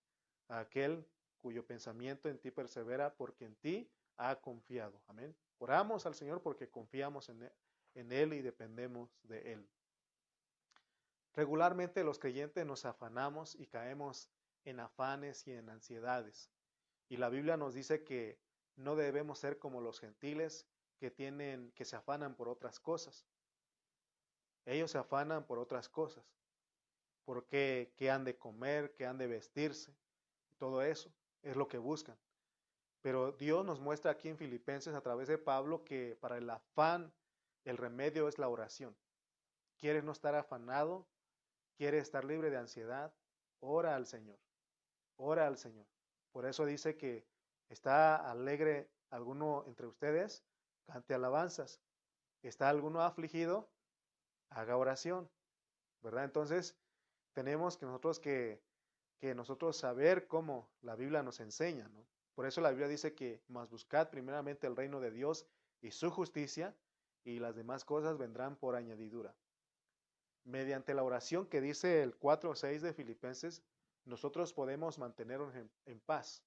a aquel cuyo pensamiento en ti persevera, porque en ti ha confiado. Amén. Oramos al Señor porque confiamos en Él y dependemos de Él. Regularmente los creyentes nos afanamos y caemos en afanes y en ansiedades. Y la Biblia nos dice que no debemos ser como los gentiles que se afanan por otras cosas. Ellos se afanan por otras cosas, porque qué han de comer, qué han de vestirse, todo eso es lo que buscan. Pero Dios nos muestra aquí en Filipenses a través de Pablo que para el afán el remedio es la oración. ¿Quieres no estar afanado? ¿Quieres estar libre de ansiedad? Ora al Señor, ora al Señor. Por eso dice que está alegre alguno entre ustedes, cante alabanzas. ¿Está alguno afligido? Haga oración, ¿verdad? Entonces, tenemos que nosotros saber cómo la Biblia nos enseña, ¿no? Por eso la Biblia dice que más buscad primeramente el reino de Dios y su justicia, y las demás cosas vendrán por añadidura. Mediante la oración que dice el 4:6 de Filipenses, nosotros podemos mantenernos en paz.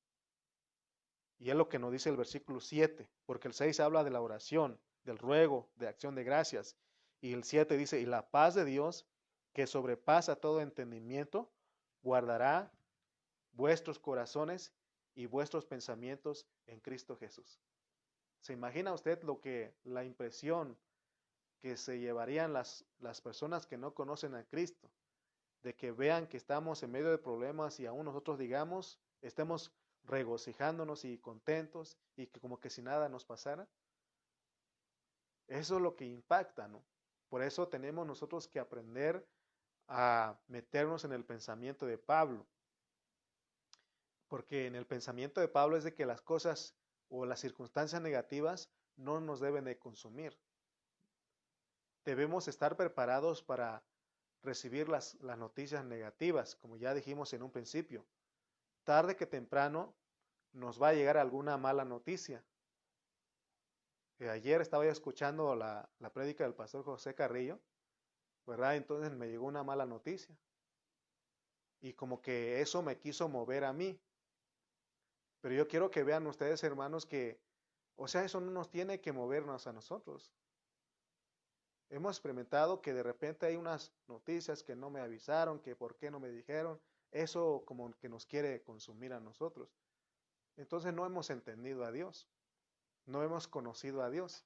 Y es lo que nos dice el versículo 7, porque el 6 habla de la oración, del ruego, de acción de gracias. Y el 7 dice, y la paz de Dios, que sobrepasa todo entendimiento, guardará vuestros corazones y vuestros pensamientos en Cristo Jesús. ¿Se imagina usted la impresión que se llevarían las personas que no conocen a Cristo? De que vean que estamos en medio de problemas y aún nosotros estemos regocijándonos y contentos y que como que si nada nos pasara. Eso es lo que impacta, ¿no? Por eso tenemos nosotros que aprender a meternos en el pensamiento de Pablo. Porque en el pensamiento de Pablo es de que las cosas o las circunstancias negativas no nos deben de consumir. Debemos estar preparados para recibir las noticias negativas, como ya dijimos en un principio. Tarde que temprano nos va a llegar alguna mala noticia. Ayer estaba yo escuchando la prédica del pastor José Carrillo, ¿verdad? Entonces me llegó una mala noticia. Y como que eso me quiso mover a mí. Pero yo quiero que vean ustedes, hermanos, o sea, eso no nos tiene que movernos a nosotros. Hemos experimentado que de repente hay unas noticias que no me avisaron, que por qué no me dijeron, eso como que nos quiere consumir a nosotros. Entonces no hemos entendido a Dios, no hemos conocido a Dios.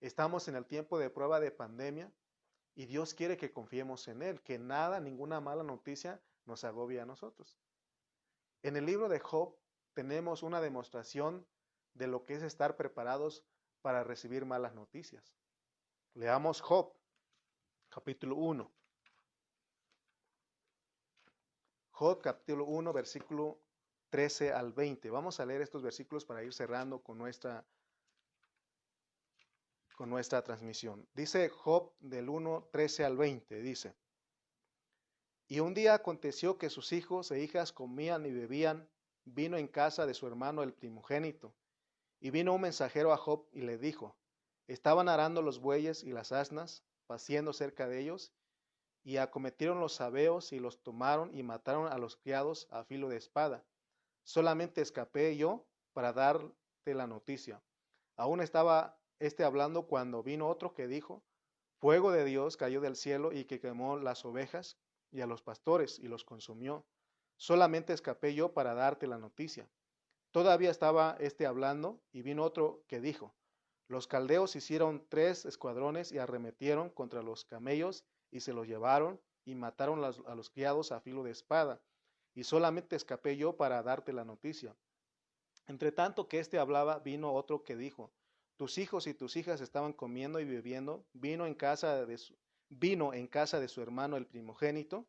Estamos en el tiempo de prueba de pandemia y Dios quiere que confiemos en Él, que nada, ninguna mala noticia nos agobie a nosotros. En el libro de Job tenemos una demostración de lo que es estar preparados para recibir malas noticias. Leamos Job, capítulo 1. Job, capítulo 1, versículo 13 al 20. Vamos a leer estos versículos para ir cerrando con nuestra transmisión. Dice Job del 1, 13 al 20, dice: Y un día aconteció que sus hijos e hijas comían y bebían vino en casa de su hermano el primogénito. Y vino un mensajero a Job y le dijo: Estaban arando los bueyes y las asnas, paciendo cerca de ellos, y acometieron los sabeos y los tomaron y mataron a los criados a filo de espada. Solamente escapé yo para darte la noticia. Aún estaba hablando cuando vino otro que dijo: Fuego de Dios cayó del cielo y que quemó las ovejas y a los pastores y los consumió. Solamente escapé yo para darte la noticia. Todavía estaba hablando y vino otro que dijo: Los caldeos hicieron 3 escuadrones y arremetieron contra los camellos y se los llevaron y mataron a los criados a filo de espada. Y solamente escapé yo para darte la noticia. Entre tanto que hablaba, vino otro que dijo: Tus hijos y tus hijas estaban comiendo y bebiendo vino en casa de su hermano el primogénito,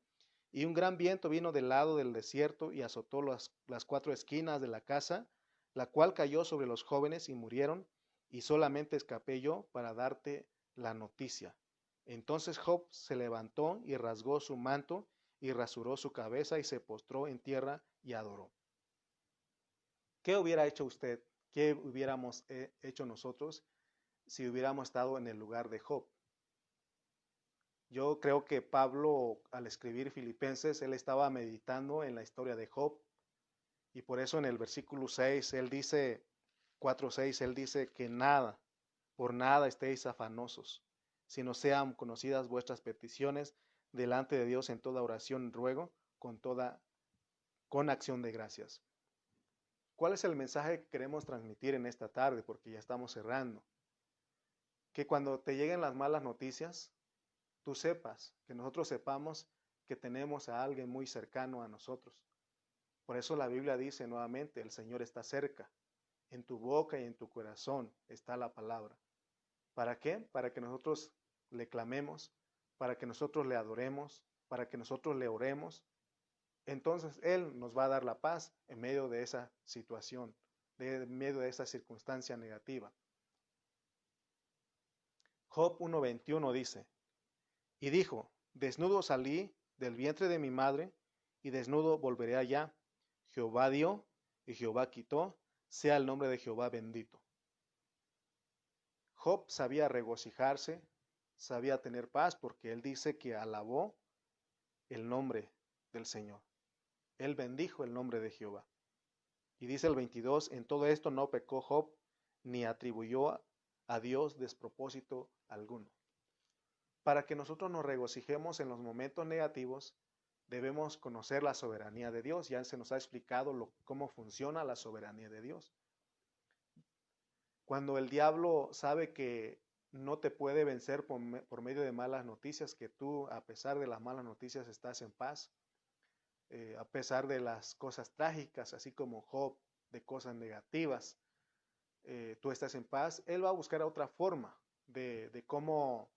y un gran viento vino del lado del desierto y azotó las 4 esquinas de la casa, la cual cayó sobre los jóvenes y murieron, y solamente escapé yo para darte la noticia. Entonces Job se levantó y rasgó su manto y rasuró su cabeza y se postró en tierra y adoró. ¿Qué hubiera hecho usted? ¿Qué hubiéramos hecho nosotros si hubiéramos estado en el lugar de Job? Yo creo que Pablo, al escribir Filipenses, él estaba meditando en la historia de Job, y por eso en el versículo 6, él dice, 4:6, él dice que nada, por nada estéis afanosos, sino sean conocidas vuestras peticiones delante de Dios en toda oración y ruego, con acción de gracias. ¿Cuál es el mensaje que queremos transmitir en esta tarde? Porque ya estamos cerrando. Que cuando te lleguen las malas noticias, tú sepas, que nosotros sepamos que tenemos a alguien muy cercano a nosotros. Por eso la Biblia dice nuevamente: el Señor está cerca. En tu boca y en tu corazón está la palabra. ¿Para qué? Para que nosotros le clamemos, para que nosotros le adoremos, para que nosotros le oremos. Entonces Él nos va a dar la paz en medio de esa situación, en medio de esa circunstancia negativa. Job 1:21 dice: Y dijo: Desnudo salí del vientre de mi madre, y desnudo volveré allá. Jehová dio, y Jehová quitó, sea el nombre de Jehová bendito. Job sabía regocijarse, sabía tener paz, porque él dice que alabó el nombre del Señor. Él bendijo el nombre de Jehová. Y dice el 22, en todo esto no pecó Job, ni atribuyó a Dios despropósito alguno. Para que nosotros nos regocijemos en los momentos negativos, debemos conocer la soberanía de Dios. Ya se nos ha explicado cómo funciona la soberanía de Dios. Cuando el diablo sabe que no te puede vencer por medio de malas noticias, que tú, a pesar de las malas noticias, estás en paz, a pesar de las cosas trágicas, así como Job, de cosas negativas, tú estás en paz, él va a buscar otra forma de cómo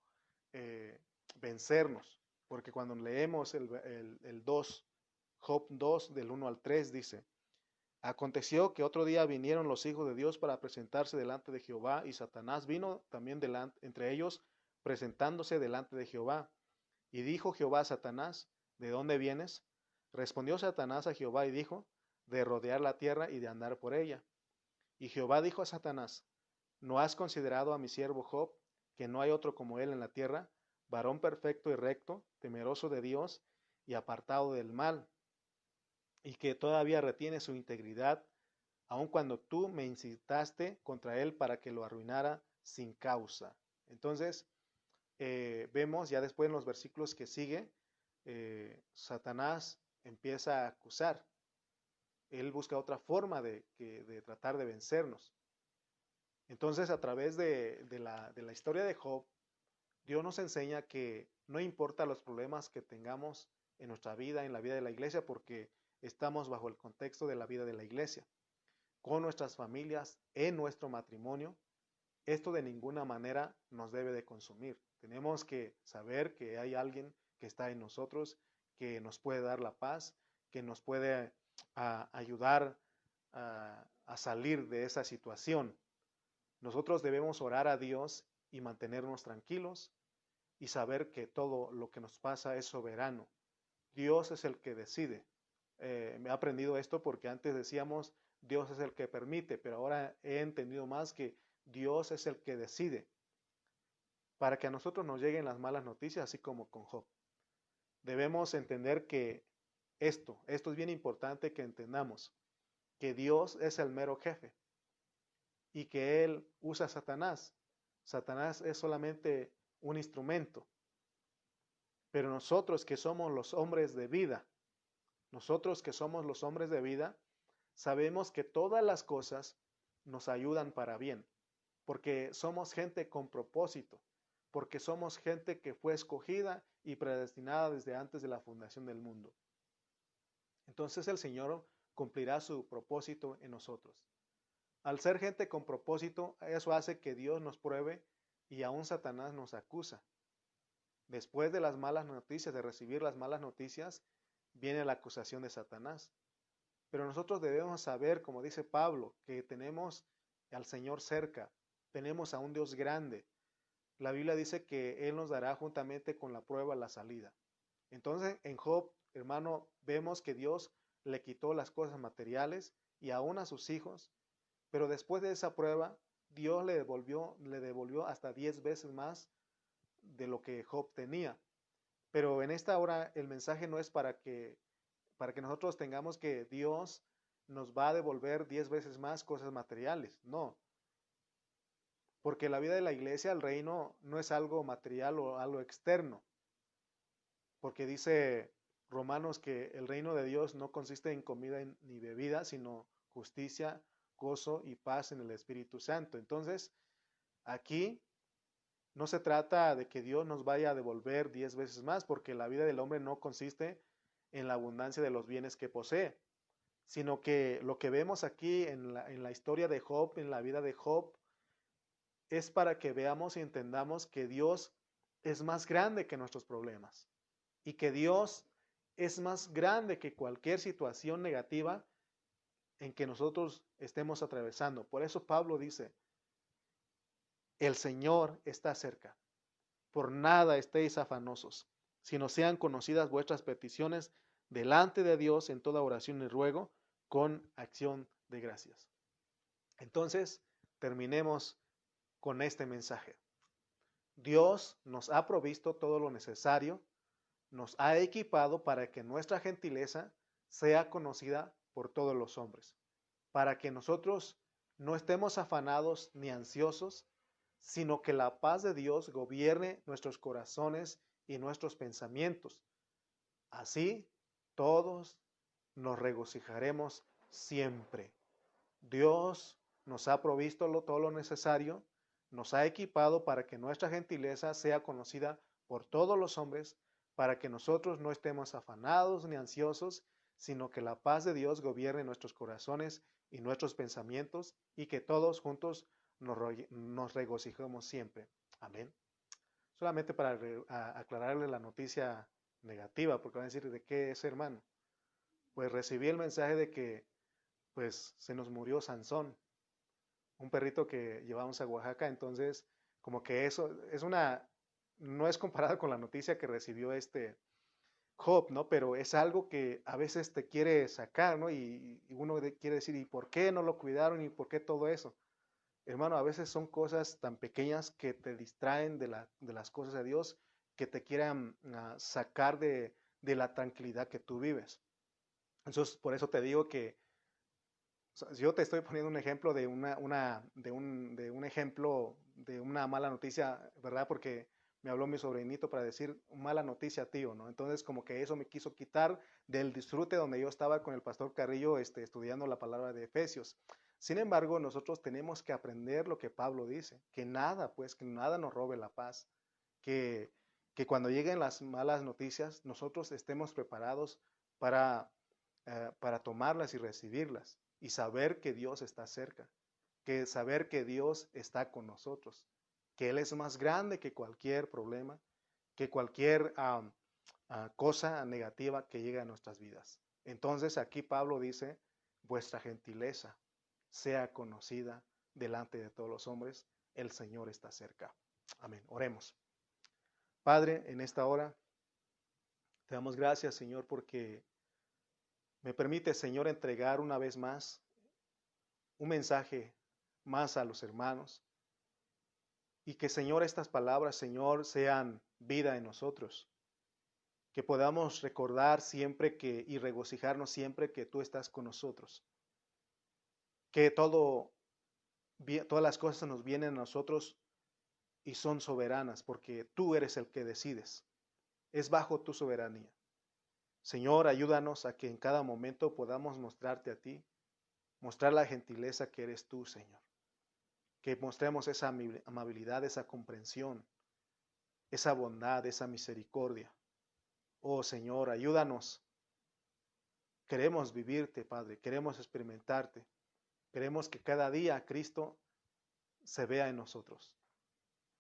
vencernos. Porque cuando leemos el 2, Job 2, del 1 al 3, dice: Aconteció que otro día vinieron los hijos de Dios para presentarse delante de Jehová, y Satanás vino también entre ellos, presentándose delante de Jehová. Y dijo Jehová a Satanás: ¿De dónde vienes? Respondió Satanás a Jehová y dijo: De rodear la tierra y de andar por ella. Y Jehová dijo a Satanás: ¿No has considerado a mi siervo Job, que no hay otro como él en la tierra, varón perfecto y recto, temeroso de Dios y apartado del mal, y que todavía retiene su integridad, aun cuando tú me incitaste contra él para que lo arruinara sin causa? Entonces, vemos ya después en los versículos que sigue, Satanás empieza a acusar. Él busca otra forma de tratar de vencernos. Entonces, a través de la historia de Job, Dios nos enseña que no importa los problemas que tengamos en nuestra vida, en la vida de la iglesia, porque estamos bajo el contexto de la vida de la iglesia, con nuestras familias, en nuestro matrimonio, esto de ninguna manera nos debe de consumir. Tenemos que saber que hay alguien que está en nosotros, que nos puede dar la paz, que nos puede ayudar a salir de esa situación. Nosotros debemos orar a Dios y mantenernos tranquilos y saber que todo lo que nos pasa es soberano. Dios es el que decide. Me he aprendido esto porque antes decíamos Dios es el que permite, pero ahora he entendido más que Dios es el que decide para que a nosotros nos lleguen las malas noticias, así como con Job. Debemos entender que esto es bien importante que entendamos, que Dios es el mero jefe y que Él usa a Satanás. Satanás es solamente un instrumento, pero nosotros que somos los hombres de vida, sabemos que todas las cosas nos ayudan para bien, porque somos gente con propósito, porque somos gente que fue escogida y predestinada desde antes de la fundación del mundo. Entonces el Señor cumplirá su propósito en nosotros. Al ser gente con propósito, eso hace que Dios nos pruebe y aún Satanás nos acusa. Después de las malas noticias, de recibir las malas noticias, viene la acusación de Satanás. Pero nosotros debemos saber, como dice Pablo, que tenemos al Señor cerca, tenemos a un Dios grande. La Biblia dice que Él nos dará juntamente con la prueba la salida. Entonces, en Job, hermano, vemos que Dios le quitó las cosas materiales y aún a sus hijos, pero después de esa prueba, Dios le devolvió hasta 10 veces más de lo que Job tenía. Pero en esta hora el mensaje no es para que nosotros tengamos que Dios nos va a devolver 10 veces más cosas materiales. No, porque la vida de la iglesia, el reino, no es algo material o algo externo. Porque dice Romanos que el reino de Dios no consiste en comida ni bebida, sino justicia, gozo y paz en el Espíritu Santo. Entonces, aquí no se trata de que Dios nos vaya a devolver 10 veces más, porque la vida del hombre no consiste en la abundancia de los bienes que posee, sino que lo que vemos aquí en la historia de Job, en la vida de Job, es para que veamos y entendamos que Dios es más grande que nuestros problemas y que Dios es más grande que cualquier situación negativa en que nosotros estemos atravesando. Por eso Pablo dice, el Señor está cerca. Por nada estéis afanosos, sino sean conocidas vuestras peticiones delante de Dios en toda oración y ruego con acción de gracias. Entonces, terminemos con este mensaje. Dios nos ha provisto todo lo necesario, nos ha equipado para que nuestra gentileza sea conocida por todos los hombres, para que nosotros no estemos afanados ni ansiosos, sino que la paz de Dios gobierne nuestros corazones y nuestros pensamientos. Así, todos nos regocijaremos siempre. Dios nos ha provisto todo lo necesario, nos ha equipado para que nuestra gentileza sea conocida por todos los hombres, para que nosotros no estemos afanados ni ansiosos, sino que la paz de Dios gobierne nuestros corazones y nuestros pensamientos y que todos juntos nos regocijemos siempre. Amén. Solamente para aclararle la noticia negativa, porque van a decir, ¿de qué es, hermano? Pues recibí el mensaje de que pues se nos murió Sansón, un perrito que llevamos a Oaxaca. Entonces como que eso es no es comparado con la noticia que recibió Job, ¿no? Pero es algo que a veces te quiere sacar, ¿no? Y uno quiere decir, ¿y por qué no lo cuidaron? ¿Y por qué todo eso? Hermano, a veces son cosas tan pequeñas que te distraen de las cosas de Dios, que te quieran sacar de la tranquilidad que tú vives. Entonces, por eso te digo que yo te estoy poniendo un ejemplo de un ejemplo de una mala noticia, ¿verdad? Porque me habló mi sobrinito para decir mala noticia, tío, ¿no? Entonces como que eso me quiso quitar del disfrute donde yo estaba con el pastor Carrillo estudiando la palabra de Efesios. Sin embargo, nosotros tenemos que aprender lo que Pablo dice, que nada, pues, que nada nos robe la paz, que, que cuando lleguen las malas noticias, nosotros estemos preparados para tomarlas y recibirlas y saber que Dios está cerca, que saber que Dios está con nosotros, que Él es más grande que cualquier problema, que cualquier cosa negativa que llegue a nuestras vidas. Entonces aquí Pablo dice, vuestra gentileza sea conocida delante de todos los hombres, el Señor está cerca. Amén. Oremos. Padre, en esta hora te damos gracias, Señor, porque me permite, Señor, entregar una vez más un mensaje más a los hermanos y que, Señor, estas palabras, Señor, sean vida en nosotros, que podamos recordar siempre y regocijarnos siempre que tú estás con nosotros, que todas las cosas nos vienen a nosotros y son soberanas porque tú eres el que decides, es bajo tu soberanía. Señor, ayúdanos a que en cada momento podamos mostrarte a ti, mostrar la gentileza que eres tú, Señor. Que mostremos esa amabilidad, esa comprensión, esa bondad, esa misericordia. Oh Señor, ayúdanos. Queremos vivirte, Padre, queremos experimentarte. Queremos que cada día Cristo se vea en nosotros.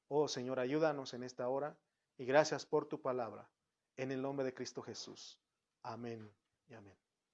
Oh Señor, ayúdanos en esta hora y gracias por tu palabra. En el nombre de Cristo Jesús. Amén y amén.